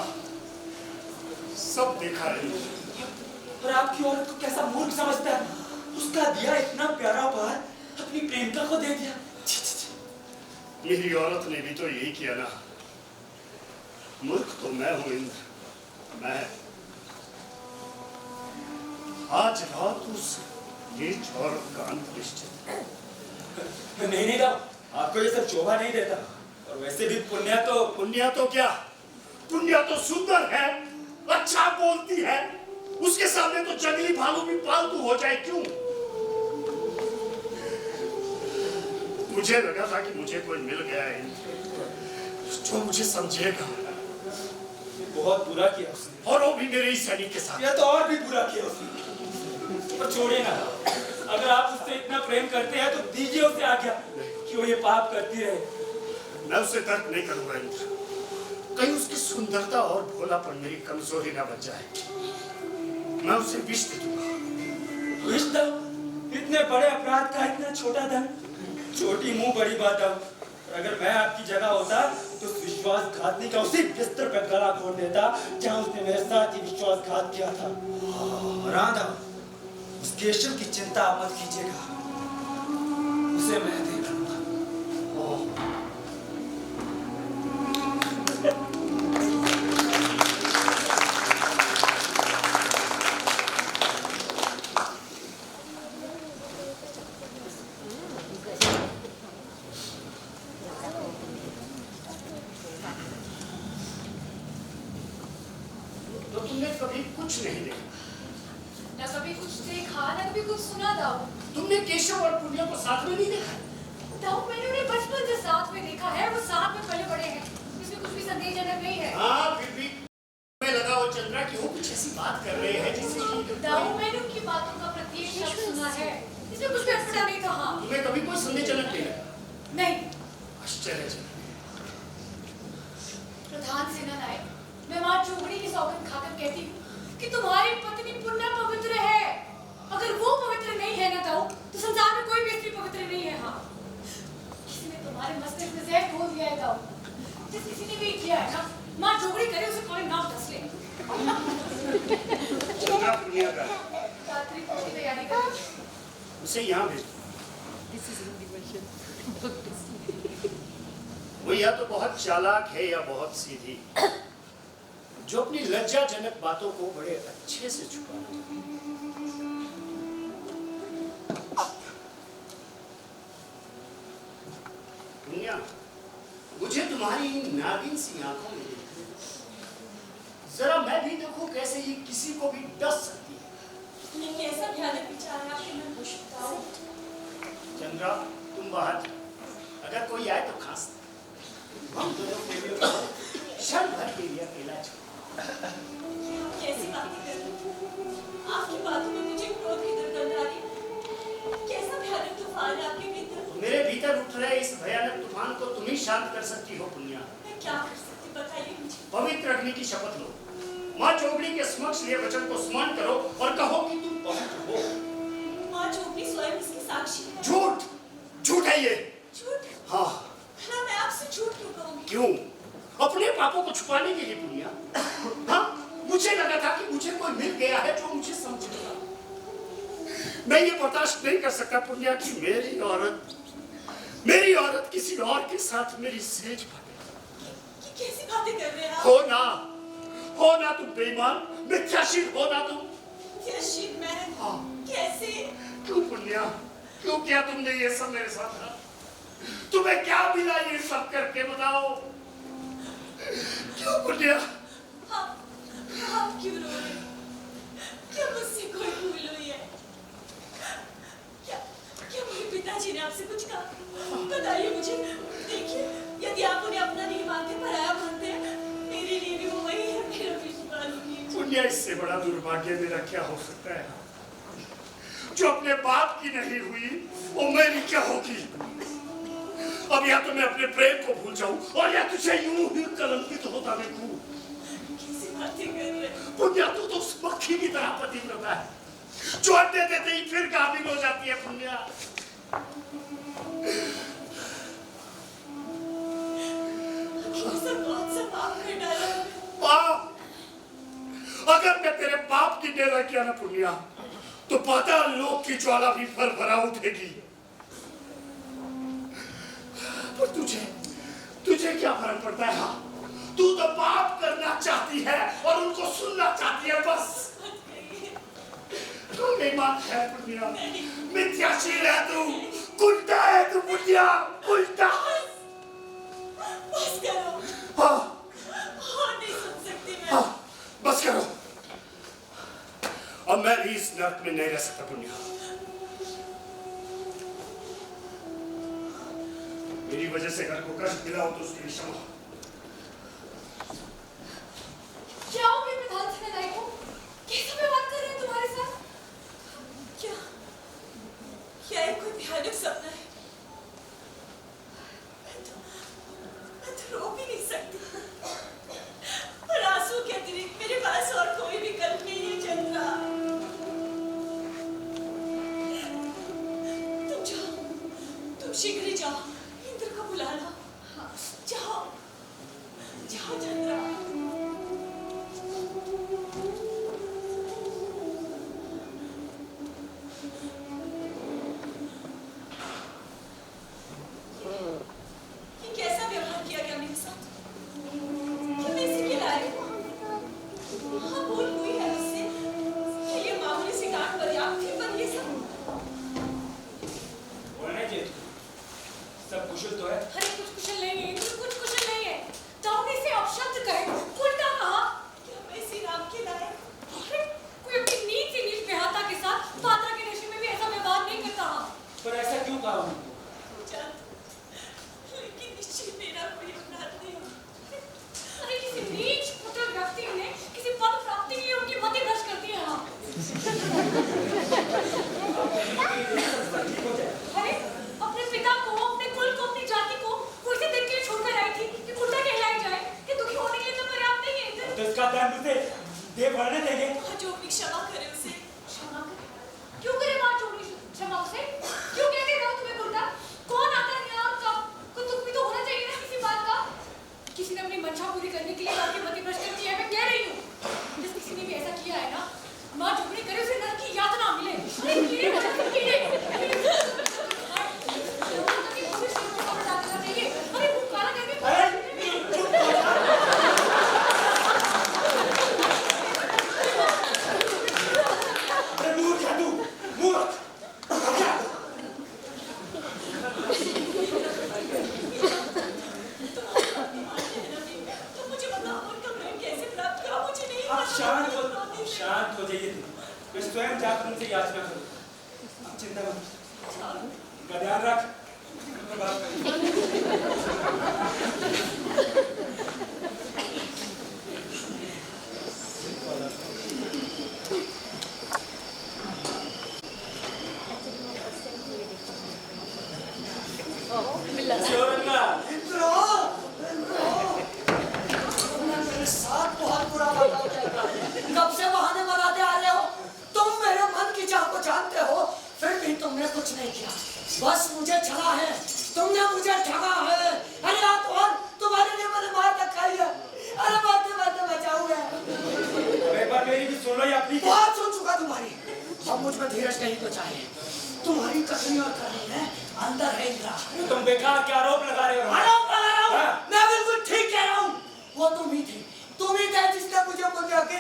सब देखा है। और आपकी औरत को कैसा मूर्ख समझता है। उसका दिया इतना प्यारा उपहार अपनी प्रेमिका को दे दिया। मेरी औरत ने भी तो यही किया ना। मूर्ख तो मैं हूं इंद्र, मैं। आज रात उस नीच औरत का अंत निश्चित है। नहीं नहीं दाऊ, आपको ये सब शोभा नहीं देता। और वैसे भी पुण्या तो क्या? पुण्या तो सुंदर है, अच्छा बोलती है। उसके सामने तो जंगली भालू भी पालतू हो जाए क्यों? मुझे लगा था कि मुझे कोई मिल गया है जो मुझे समझेगा। बहुत बुरा किया उसने। और वो भी मेरे ही सैनिक के साथ। ये तो और भी बुरा किया उसने। पर छोड़िए ना, अगर आप उससे इतना प्रेम करते हैं तो दीजिए उसे आज्ञा कि वो ये पाप करती रहे। मैं उसे तर्क नहीं करूंगा इंद्र। कहीं उसकी सुंदरता और भोलापन मेरी कमजोरी ना बन जाए। मैं उसे विष दे दूंगा। विष दो? इतने बड़े अपराध का इतना छोटा दंड? छोटी मुंह बड़ी बात है। अगर मैं आपकी जगह होता तो विश्वासघातनी का उसी बिस्तर पर गला घोट देता जहां उसने मेरे साथ ही विश्वासघात किया था। राधा, उस केशव की चिंता आप मत कीजिएगा, उसे मैं देख लूंगा। तो तुमने कभी कुछ नहीं देखा? ना कभी कुछ देखा ना कभी कुछ सुना दाऊ। तुमने केशव और पुण्या को साथ में नहीं देखा? दाऊ, मैंने उन्हें बचपन से साथ में देखा है। वो साथ में पले बड़े हैं। इसमें कुछ भी संदेहजनक नहीं है। हाँ, फिर भी मैं लगा वो चंद्रा कि वो कुछ ऐसी बात कर रहे हैं जिससे कि दाऊ, मैंने उनकी बातों का प्रत्येक शब्द सुना है। इसमें कुछ भी अटपटा नहीं था। हाँ, तुम्हें कभी कोई संदेहजनक नहीं लगा? नहीं। आश्चर्यजनक। प्रधान सेनानायक, मैं मां चोगड़ी की सौगंध खाकर कहती हूँ कि तुम्हारी पत्नी पुण्या पवित्र है। अगर वो पवित्र नहीं है ना दाऊ, तो संसार में कोई भी स्त्री पवित्र नहीं है। हाँ, किसी ने तुम्हारे मस्तिष्क में जहर घोल दिया है दाऊ। पुनिया का? रात्रि को की तैयारी कर रही हूँ। उसे यहाँ भेज। वो या तो बहुत चालाक है या बहुत सीधी, जो अपनी लज्जाजनक बातों को बड़े अच्छे से छुपाती है। पुनिया, मुझे तुम्हारी इन नागिन सी आंखों में देखने दो। जरा मैं भी देखूं कैसे ये किसी को भी डस सकती है। ये कैसा भयानक विचार है आपके मन में? बताओ। चंद्रा, तुम बाहर जाओ। अगर कोई आए तो खास हम दोनों प्रेमियों को क्षण भर के लिए अकेला छोड़। कैसी बातें कर रहे हो? आपकी बातों में मुझे क्रोध की दुर्गंध आ रही है। कैसा भयानक तूफान है आपके भीतर? मेरे भीतर उठ रहे इस भयानक तूफान को तुम ही शांत कर सकती हो पुनिया। मैं क्या कर सकती, बताइए मुझे। पवित्र अग्नि की शपथ लो। माँ चोगड़ी के समक्ष लिए वचन को स्मरण करो और कहो कि तुम पवित्र हो। माँ चोगड़ी स्वयं इसकी साक्षी है। झूठ, झूठ है ये। झूठ? हाँ। ना मैं आपसे झूठ क्यों कहूँगी? क्यों? अपने पापों को छुपाने के लिए पुनिया। हाँ, मुझे लगा था कि मुझे कोई मिल गया है जो मुझे समझेगा। मैं ये बर्दाश्त नहीं कर सकता पुनिया कि मेरी औरत किसी और के साथ मेरी सेज भागे। कैसी बातें कर रहे हैं आप? हो ना तुम बेईमान, मिथ्याशील हो ना तुम। मिथ्याशील मैं? हाँ। कैसे? क्यों पुनिया, क्यों किया तुमने ये सब मेरे साथ? तुम्हें क्या मिला ये सब करके, बताओ? क्यों पुनिया? आप क्यों रो रहे हैं? क्या मुझसे कोई भूल हुई है? क्या मेरे पिताजी ने आपसे कुछ कहा? बताइए मुझे। देखिए, यदि आप उन्हें अपना नहीं मानते, पराया मानते हैं, मेरे लिए भी वो वही है, मेरा विश्वास कीजिए। पुनिया, इससे बड़ा दुर्भाग्य मेरा क्या हो सकता है? जो अपने बाप की नहीं हुई, वो मेरी क्या होगी? अब या तो मैं अपने प्रेम को भूल जाऊं और या तुझे यूं ही कलंकित होता देखूं। कैसी बातें कर रहे हैं? पुनिया, तू तो उस मक्खी की तरह पतिव्रता है जो अंडे देते ही फिर गाभिन हो जाती है। पुनिया, कौन सा पाप कर डाला? पाप? अगर मैं तेरे पाप की निंदा किया ना पुनिया, तो पाताल लोक की ज्वाला भी फरफरा उठेगी। पर तुझे क्या फर्क पड़ता है? हाँ, तू तो पाप करना चाहती है और उनको सुनना चाहती है, बस। तू बेईमान है पुनिया, मिथ्याशील है तू, उल्टा है तू पुनिया, उल्टा। बस करो। हाँ। और नहीं सुन सकती मैं। हाँ, बस करो। अब मैं भी इस नर्क में नहीं रह सकता पुनिया। मेरी वजह से घर को कष्ट मिला हो तो उसके लिए क्षमा। क्या हो गया प्रधान सेनानायक को? कैसे व्यवहार कर रहे हैं तुम्हारे साथ? क्या ये कोई भयानक सपना है? मैं तो रो भी नहीं सकती। और आंसू के अतिरिक्त मेरे पास और कोई विकल्प नहीं है। चंद्रा, तुम जाओ, तुम शीघ्र ही जाओ, इंद्र को बुला लो। जाओ, जाओ चंद्रा। कैसा व्यवहार किया गया मेरे साथ? क्या मैं इसे खिलाए? हाँ, भूल हुई है उससे कि ये मामूली सी डांट पर्याप्त थी, पर ये सब बोलने चाहिए। मैं स्वयं जाकर उनसे याचना करूँ। आप चिंता मत, उनका ध्यान रख। मैं बात करूँ। मेरे साथ बहुत बुरा बर्ताव चल रहा है। कब से बहाने बनाते आ रहे हो? तुम मेरे मन की चाह को जानते हो, फिर भी तुमने कुछ नहीं किया। बस मुझे छला है, तुमने मुझे ठगा है। अरे आप और तुम्हारे लिए मैंने मार तक खाई है। अरे मारते मारते बचाओगे। एक बार मेरी भी सुन लो या अपनी। बहुत सुन चुका तुम्हारी। अब मुझ में धीरज नहीं बचा है। तुम्हारी कसनी और करनी है, अंदर है इंद्रा। तुम बेकार के आरोप लगा रहे हो। आरोप लगा रहा हूँ? मैं बिल्कुल ठीक कह रहा हूँ। वो तुम ही थे जिसने मुझे बुला के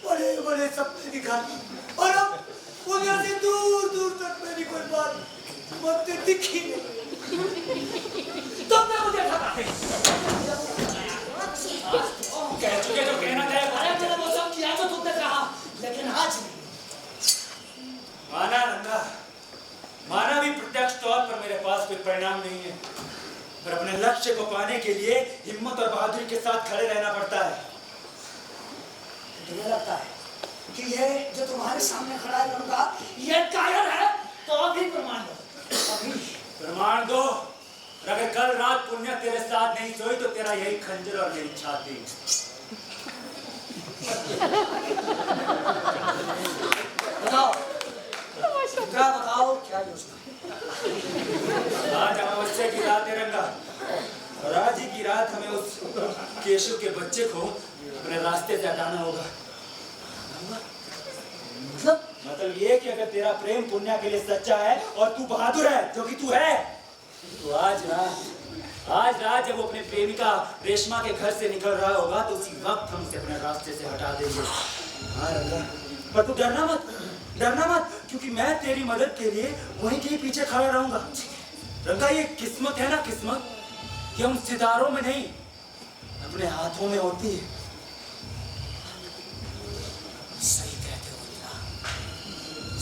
बड़े बड़े सपने दिखाए, और अब दुनिया से दूर दूर तक मेरी कोई बात मुझे दिखी नहीं। तुमने मुझे ठगा है। कह चुके जो कहना चाहे। अरे मैंने वो सब किया जो तुमने कहा, लेकिन आज नहीं। माना नंदा, माना भी प्रत्यक्ष तौर पर मेरे पास कोई परिणाम नहीं है, पर अपने लक्ष्य को पाने के लिए हिम्मत और बहादुरी के साथ खड़े रहना पड़ता है। तुम्हें लगता है कि ये जो तुम्हारे सामने खड़ा है लड़का, ये कायर है? तो अभी प्रमाण दो, अभी प्रमाण दो। और अगर कल रात पुण्य तेरे साथ नहीं सोई तो तेरा यही खंजर और मेरी छाती। बताओ, बताओ क्या योजना है? आज अमावस्या की रात है रंगा, और आज ही की रात हमें उस केशव के बच्चे को अपने रास्ते से हटाना होगा। मतलब ये कि अगर तेरा प्रेम पुण्य के लिए सच्चा है और तू बहादुर है, जो कि तू है, तो आज रात जब वो अपने प्रेमिका रेशमा के घर से निकल रहा होगा तो उसी वक्त हम उसे अपने रास्ते से हटा देंगे। हाँ रंगा, पर तू डरना मत, क्योंकि मैं तेरी मदद के लिए वहीं के पीछे खड़ा रहूंगा। रंगा, ये किस्मत है ना, किस्मत ये हम सितारों में नहीं, अपने हाथों में होती है। सही कहते हो मीरा,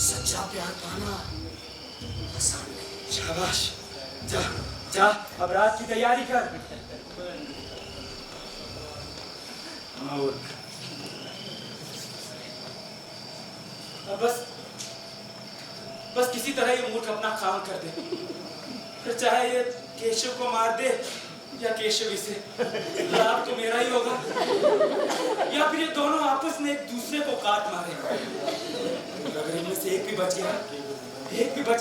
सच्चा प्यार पाना आसान नहीं। शाबाश, जा अब रात की तैयारी कर। और बस किसी तरह ये मूर्ख अपना काम कर दे, फिर चाहे ये केशव को मार दे या केशवी से, लाभ तो मेरा ही होगा, या फिर ये दोनों आपस में एक दूसरे को काट मारे। अगर इनमें से एक भी बच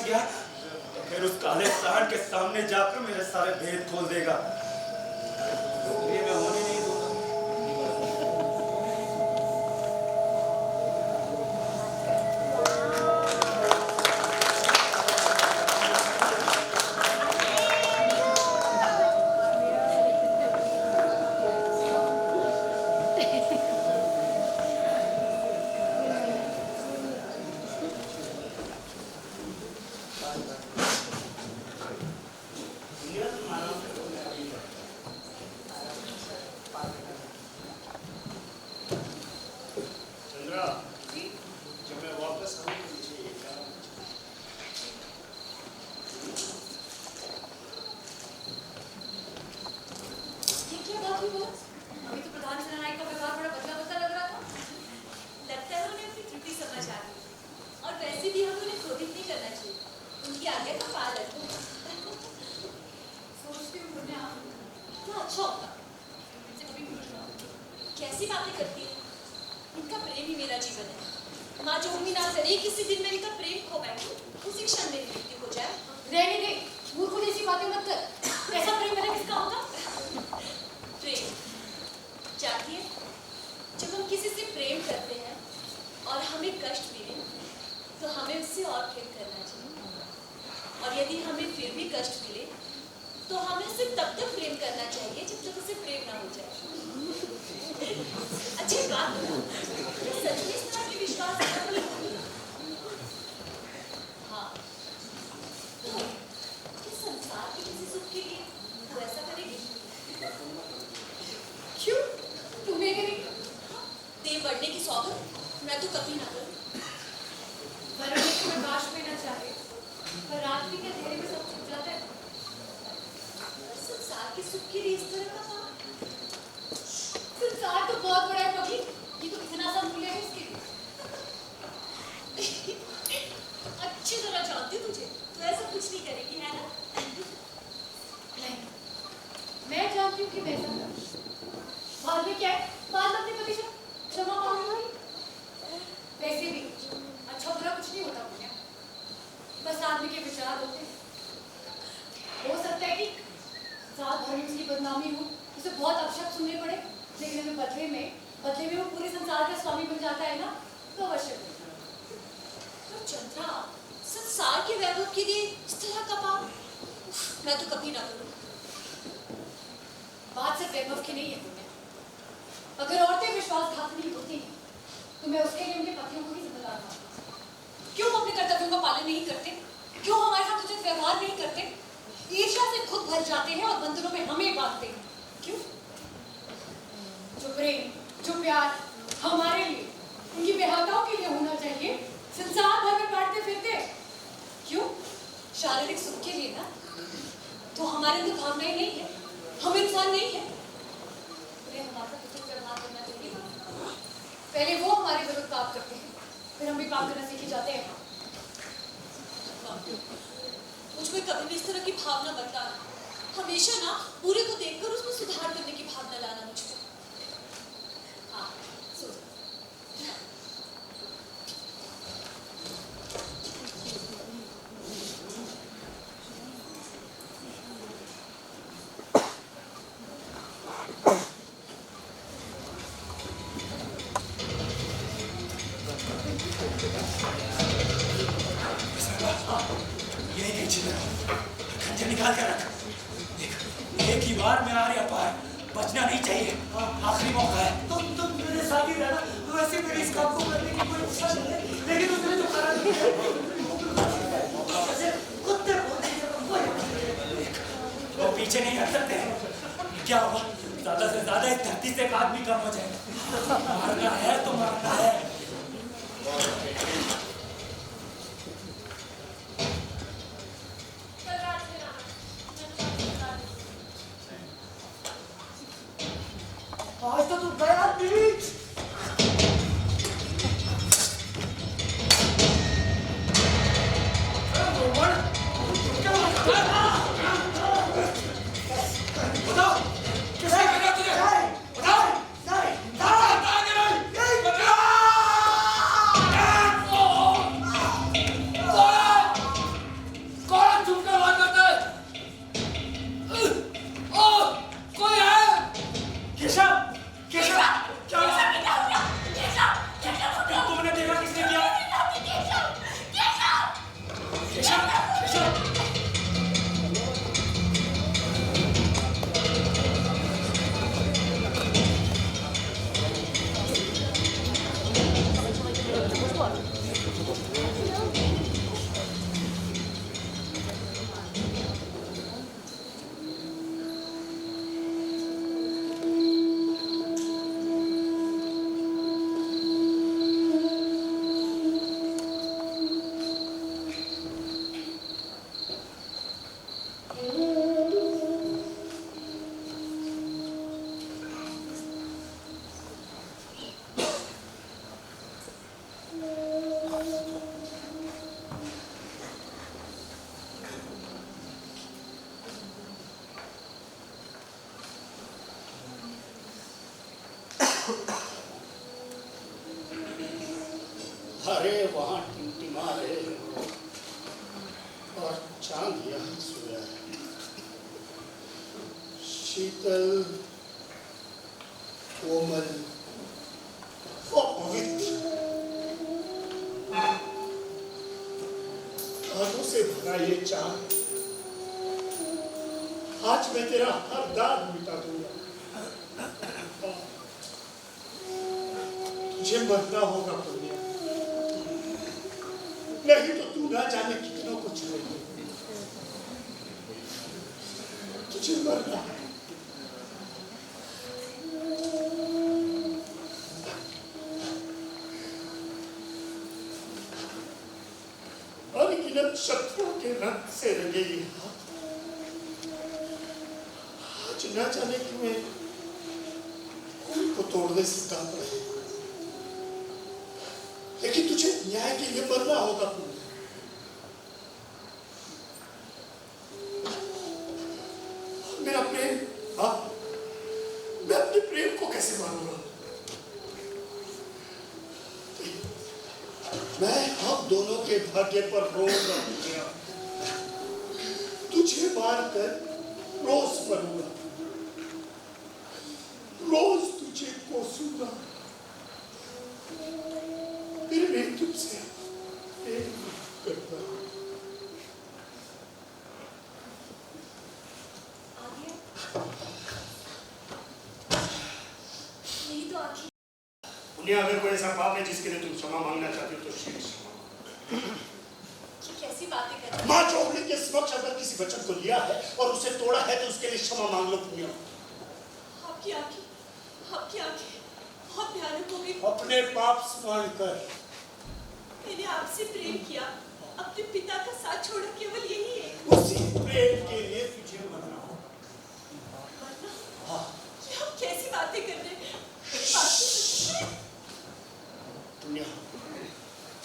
गया तो फिर उस काले सांड के सामने जाकर मेरे सारे भेद खोल देगा। ये मैं होने नहीं दूंगा। पर रात्रि के अंधेरे में सब छुप जाता है। संसार के सुख के लिए इस तरह का काम? संसार तो बहुत बड़ा है पगली, ये तो इतना सा मूल्य है इसके लिए। अच्छी तरह जानती हूँ तुझे, तो ऐसा कुछ नहीं करेगी, है ना? नहीं, मैं जानती हूँ कि मैं ऐसा करूँ। बाद में क्या है? बाद में अपने पति से क्षमा मांगूंगी। वैसे भी अच्छा बुरा कुछ नहीं होता पुण्य, बस आदमी के विचार होते हैं। हो सकता है कि सात भर में उसकी बदनामी हो, उसे बहुत अपशब्द सुनने पड़े, लेकिन अगर बदले में वो पूरे संसार का स्वामी बन जाता है ना, तो अवश्य होगा। पर चंद्रा, संसार के वैभव के लिए इस तरह का पाप मैं तो कभी ना करूँ। बात सिर्फ वैभव की नहीं है पुण्य। अगर औरतें विश्वासघात नहीं होती हैं, तो मैं उसके लिए उनके पतियों को ही जिम्मेदार मानती हूँ। क्यों अपने कर्तव्यों का पालन नहीं करते? क्यों हमारे साथ उचित व्यवहार नहीं करते? ईर्ष्या से खुद भर जाते हैं और बंधनों में हमें बांधते हैं। क्यों? जो प्रेम, जो प्यार हमारे लिए, उनकी बेहताओं के लिए होना चाहिए, संसार भर में बांटते फिरते क्यों? शारीरिक सुख के लिए ना? तो हमारे अंदर भावनाएं नहीं है, हम इंसान नहीं है। उन्हें हमारे साथ उचित व्यवहार करना चाहिए। पहले वो हमारे विरुद्ध पाप करते हैं, फिर हम भी पाप करना सीखे जाते हैं। मुझको कभी भी इस तरह की भावना बताना, हमेशा ना बुरे को देखकर उसमें सुधार करने की भावना लाना मुझको। हाँ, सोच। यही नहीं छिपे रहो, खंजर निकाल कर रख। देख, एक ही बार में आ रही अपार, बचना नहीं चाहिए। आखिरी मौका है। तुम मेरे साथ ही रहना। वैसे मेरी इस काम को करने की कोई इच्छा नहीं है, लेकिन उसने जो करा नहीं है, जैसे कुत्ते वो पीछे नहीं हट सकते। क्या हुआ? ज्यादा से ज्यादा इस धरती से एक आदमी कम हो जाएगा। मारना है तो मारना है। आज तो तू गया नीच। बताओ, किसने भेजा तुझे? बताओ। कौन झूठे बात करता है? कोई है? केशव, केशव, क्या हुआ? तुमने देखा किसने किया? केशव, केशव। अरे वहां टिमटिमा रहे हो और चांद यहाँ सोया है। शीतल, कोमल और पवित्र, हाथों से भरा ये चांद, आज मैं तेरा हर दाग मिटा दूंगा। तुझे मरना होगा पुण्य, नहीं तो तू ना जाने कितनों को छोड़ेगी। तुझे मरना है। और तुमने शत्रुओं के रंग से रंगे ये हाथ। आज न जाने क्यों को तोड़ने से काम रहे, लेकिन तुझे न्याय के लिए मरना होगा। मेरा प्रेम, हाँ, मैं अपने प्रेम को कैसे मारूंगा? मैं हम दोनों के भाग्य पर रोज रहूंगा, तुझे मारकर रोज मरूंगा, रोज तुझे कोसूंगा, फिर मैं तुझसे प्रेम करता। यही तो आखिर दुनिया अगर कोई ऐसा पाप है जिसके लिए तुम क्षमा मांगना चाहती हो तो शीघ्र क्षमा। ये कैसी बातें कर रहे माँ चौगली के समक्ष अगर किसी वचन को लिया है और उसे तोड़ा है तो उसके लिए क्षमा मांग लो पुण्य। आपकी आंखें बहुत भयानक हो गई। अपने पाप स्मरण कर। मैंने आपसे प्रेम किया, अपने पिता का साथ छोड़ा, केवल यही है। उसी प्रेम के लिए तुझे मरना होगा। मरना? हाँ। ये हम कैसी बातें कर रहे हैं? पुण्य,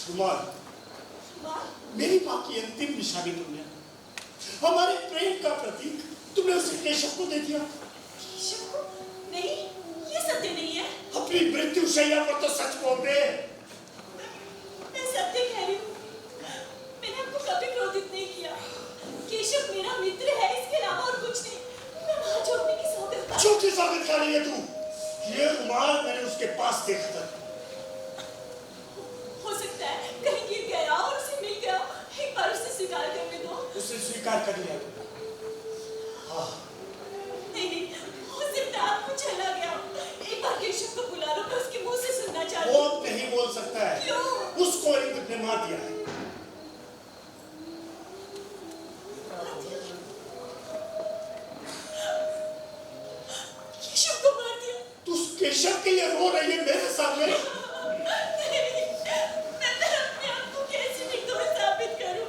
रुमाल, मेरी माँ की अंतिम निशानी तुमने, हमारे प्रेम का प्रतीक तुमने उसे केशव को दे दिया। केशव को? नहीं, ये सत्य नहीं है। अपनी मृत्यु शैया पर तो सच बोल दे। मैं सत्य कह रही हूँ। मैंने आपको कभी क्रोधित नहीं किया। केशव मेरा मित्र है, इसके अलावा और कुछ नहीं। मैं वहाँ छोड़ने की सौगंध खा। झूठी सौगंध खा रही है तू। ये रुमाल मैंने उसके पास देखा था। हो सकता है कहीं गिर गया और उसे मिल गया। एक बार उसे स्वीकार करने दो। उसे स्वीकार कर लिया। हाँ। नहीं, हो सकता है आपको चला गया। एक बार केशव को बुला लो, मैं उसके मुंह से सुनना चाहती हूँ। वो नहीं बोल सकता है। क्यों? उसको इंद्र ने मार दिया है। केशव को मार दिया? तू केशव के लिए रो रही है मेरे सामने? मैं अपने आप को कैसे निर्दोष साबित करूं?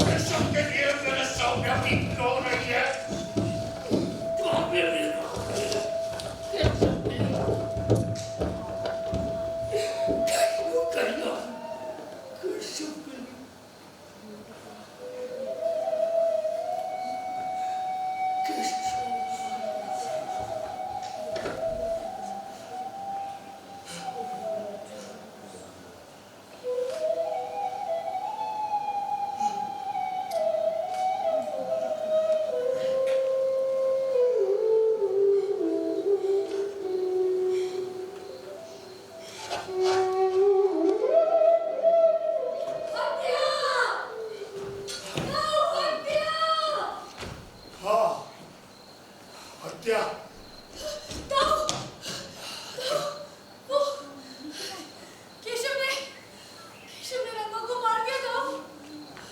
केशव के लिए मेरे सामने भी रो रही है।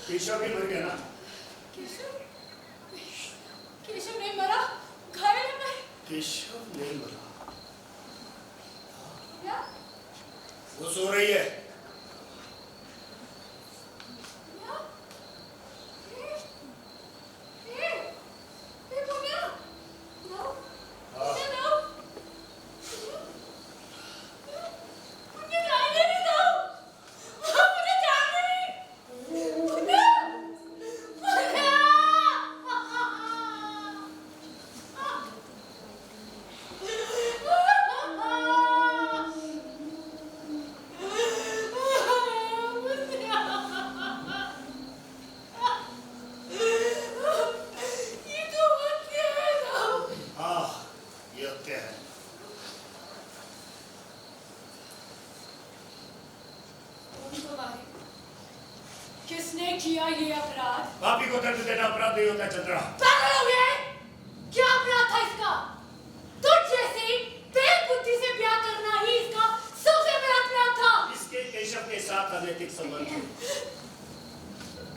केशव भी मर गया ना? केशव नहीं मरा, घायल है मैं। केशव नहीं मरा। क्या? वो सो रही है। किसने किया ये अपराध? पापी को दंड देना अपराध नहीं होता चंद्रा। पागल हो गए? क्या अपराध था इसका? तुझ जैसी बेबुद्धि से ब्याह करना ही इसका सबसे बड़ा अपराध था। इसके केशव के साथ अनैतिक संबंध है।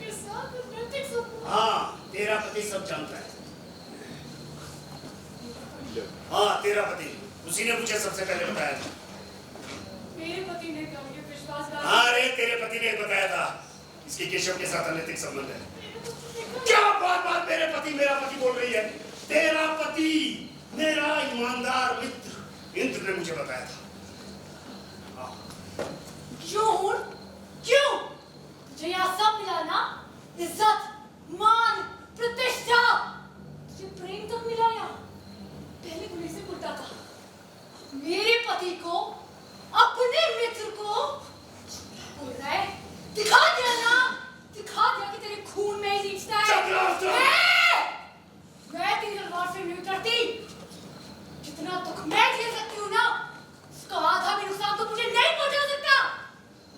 के साथ अनैतिक संबंध? हाँ, तेरा पति सब जानता है। हाँ, तेरा पति, उसी ने मुझे सबसे पहले बताया था। मेरे पति ने कभी विश्वास इसके केशव के साथ अनैतिक संबंध है। क्या बार बार मेरा पति बोल रही है? तेरा पति मेरा ईमानदार मित्र इंद्र ने मुझे बताया था। क्यों तुझे यहाँ सब मिला ना? इज्जत, मान, प्रतिष्ठा, तुझे प्रेम तक मिला यहाँ। पहले तूने इसे उल्टा कहा, मेरे पति को, अपने मित्र को बोल रहा है। दिखा दिया ना, दिखा दिया कि तेरे खून में ही रीछता है। मैं तेरी तलवार से नहीं डरती। जितना दुख मैं झेल सकती हूँ ना, उसका आधा भी नुकसान तो मुझे नहीं पहुंचा सकता।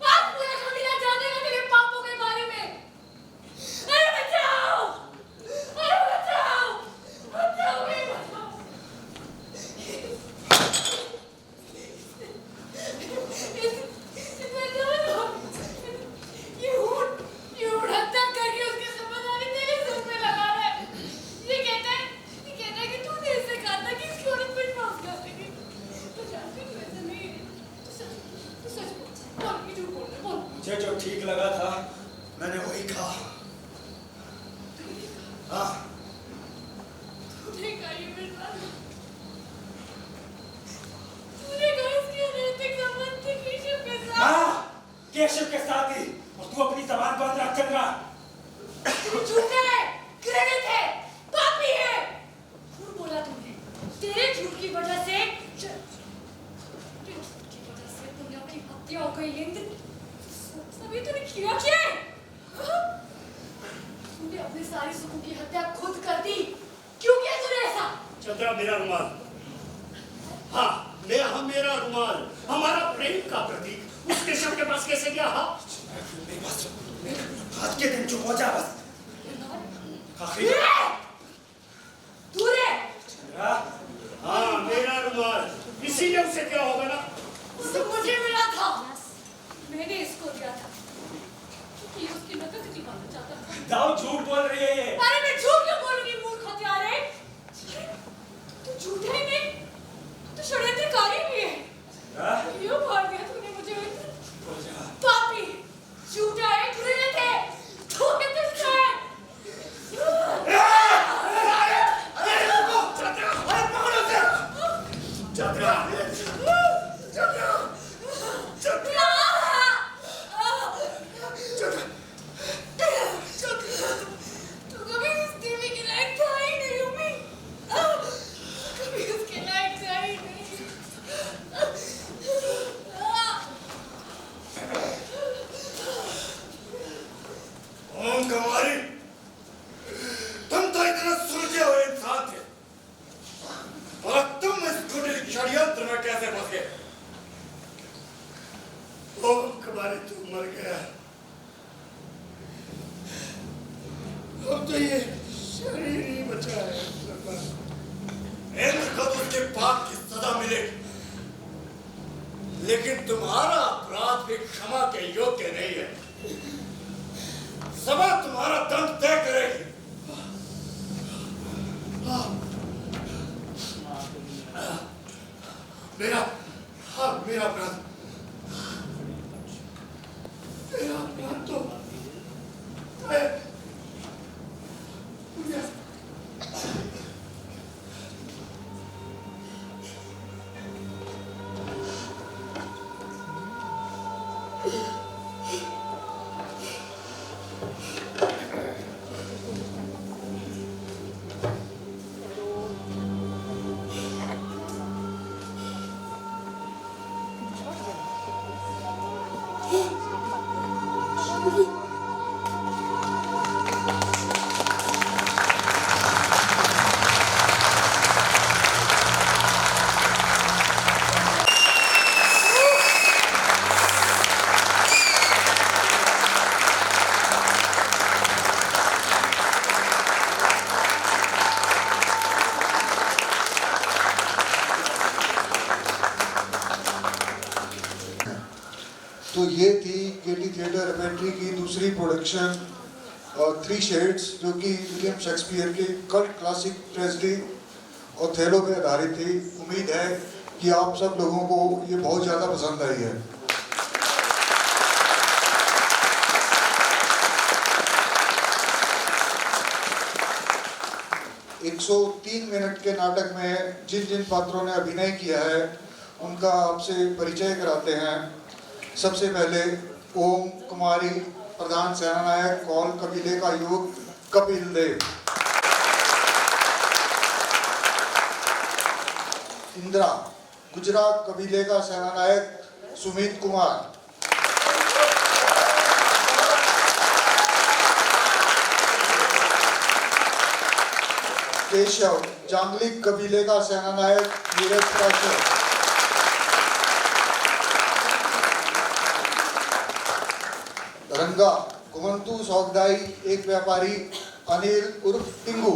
आप पूरा कबीला जानेगा तेरे पापों के बारे में। अरे बचाओ, अरे बचाओ, बचाओ, मेरे बचाओ। ये उड़ता करके उसके समाधान तेरे सिर में लगा रहा है। ये कहता है कि तूने इससे कहा था कि इसकी औरत पर माफ कर देगी। तो जानती तू ऐसा नहीं है। तू सच बोल, कि झूठ बोल रहा है, बोल। मुझे जो ठीक लगा था मैंने वही कहा। हाँ, तूने कहा ये मेरे साथ, तूने कहा इसकी अनैतिक संबंध थे केशव के साथ। हाँ, केशव के साथ ही। और तू अपनी जबान बंद रख चंद्रा। झूठा है, घृणित है, पापी है। झूठ बोला तुमने। तेरे झूठ की वजह से पुण्य की हत्या हो गई। इंद्र, सभी तूने किया क्या? तूने अपने सारे सुखों की हत्या खुद कर दी। क्यों किया तूने ऐसा? चंद्रा, मेरा रुमाल। हाँ, मेरा रुमाल, हमारा प्रेम का प्रतीक उस केशव के पास कैसे गया? हाँ, आज के दिन चुप हो जा बस। दूर है। हाँ, मेरा रुमाल, इसीलिए उसे क्या होगा ना? उसे मुझे मिला था, मैंने इसको दिया था क्योंकि उसकी नकल निकालना चाहता था। दाऊ झूठ बोल रही है ये। अरे मैं झूठ क्यों बोलूंगी मूर्ख हत्यारे? तू झूठा ही नहीं, तू षड्यंत्रकारी भी है। क्यों मार दिया तूने मुझे? पापी, झूठा है, घृणित है, तूने दुष्ट है। तू कभी उस देवी के लायक था ही नहीं उम्मी। कभी उसके लायक था ही नहीं। ओम कुमारी, तुम तो इतने सुलझे हुए इंसान थे, और तुम इस कुटिल षड्यंत्र में कैसे फंस गए? ओम कुमारी, तू मर गया। अब तो ये शरीर ही बचा है। इंद्र को तो उसके पाप की सजा मिलेगी, लेकिन तुम्हारा अपराध भी क्षमा के योग्य नहीं है। सभा तुम्हारा दंड तय करेगी। मेरा अपराध तो तो ये थी गेटी थिएटर रेपेट्री की दूसरी प्रोडक्शन थ्री शेड्स, जो कि विलियम शेक्सपियर के कल्ट क्लासिक ट्रेजेडी ओथेलो पे आधारित थी। उम्मीद है कि आप सब लोगों को ये बहुत ज़्यादा पसंद आई है। 103 मिनट के नाटक में जिन जिन पात्रों ने अभिनय किया है उनका आपसे परिचय कराते हैं। सबसे पहले ओम कुमारी, प्रधान सेनानायक, कौल कबीले का युवक कपिल देव। इंदिरा, गुजरात कबीले का सेनानायक सुमित कुमार। केशव, जांगलिक कबीले का सेनानायक नीरज काश्यप। रंगा, घुमंतू सौगदाई, एक व्यापारी अनिल उर्फ टिंगू।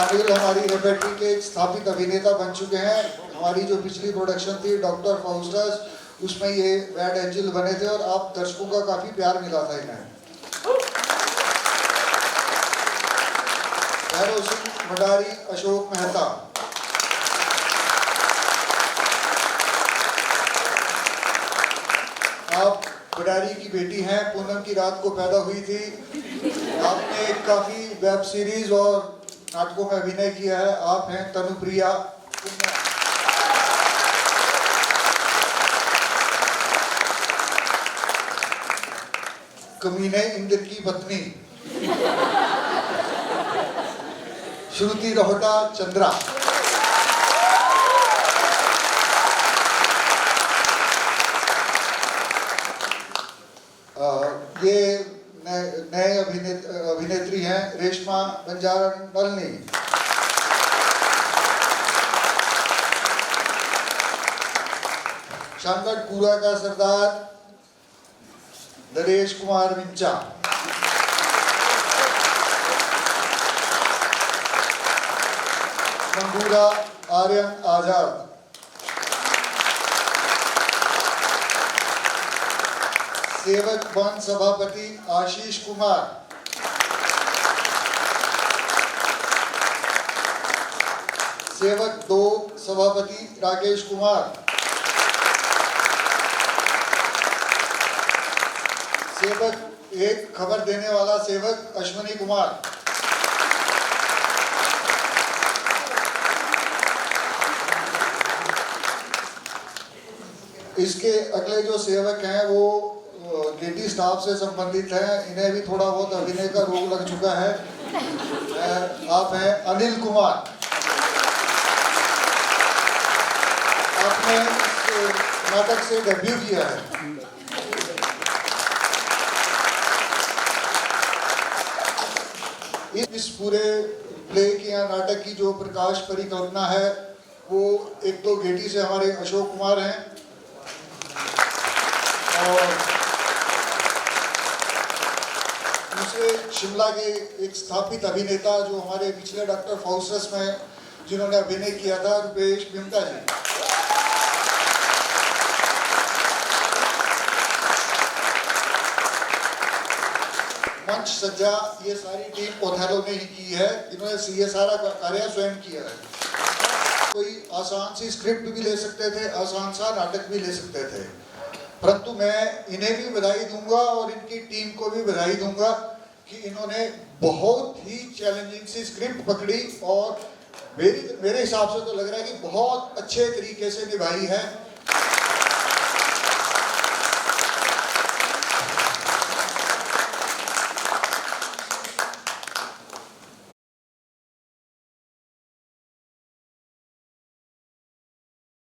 अनिल हमारी रेपेट्री के एक स्थापित अभिनेता बन चुके हैं। हमारी जो पिछली प्रोडक्शन थी डॉक्टर फाउस्टस, उसमें ये बैड एंजल बने थे और आप दर्शकों का काफी प्यार मिला था इन्हें। भैरव सिंह मडारी, अशोक मेहता। आप मडारी की बेटी हैं, पूनम की रात को पैदा हुई थी। आपने काफी वेब सीरीज और नाटकों में अभिनय किया है। आप हैं तनुप्रिया। कमीने इंद्र की पत्नी श्रुति रोहटा चंद्रा। ये नए अभिनेत्री हैं रेशमा बंजारा नलनी। शांगटपुरा का सरदार नरेश कुमार मिंचा। मंगूरा आर्यन आजाद। सेवक वन सभापति आशीष कुमार। सेवक 2 सभापति राकेश कुमार। सेवक 1 खबर देने वाला सेवक अश्विनी कुमार। इसके अगले जो सेवक हैं वो गेटी स्टाफ से संबंधित हैं। इन्हें भी थोड़ा बहुत अभिनय का रोग लग चुका है। आप हैं अनिल कुमार। आपने इस नाटक से डेब्यू किया है। इस पूरे प्ले की या नाटक की जो प्रकाश परिकल्पना है वो एक तो गेटी से हमारे अशोक कुमार हैं और दूसरे शिमला के एक स्थापित अभिनेता जो हमारे पिछले डॉक्टर फाउस्टस में जिन्होंने अभिनय किया था, रुपेश बिमटा जी। मंच सज्जा ये सारी टीम ओथेलो ने ही की है। इन्होंने ये सारा कार्य स्वयं किया है। कोई आसान सी स्क्रिप्ट भी ले सकते थे, आसान सा नाटक भी ले सकते थे, परंतु मैं इन्हें भी बधाई दूंगा और इनकी टीम को भी बधाई दूंगा कि इन्होंने बहुत ही चैलेंजिंग सी स्क्रिप्ट पकड़ी और मेरे हिसाब से तो लग रहा है कि बहुत अच्छे तरीके से निभाई है।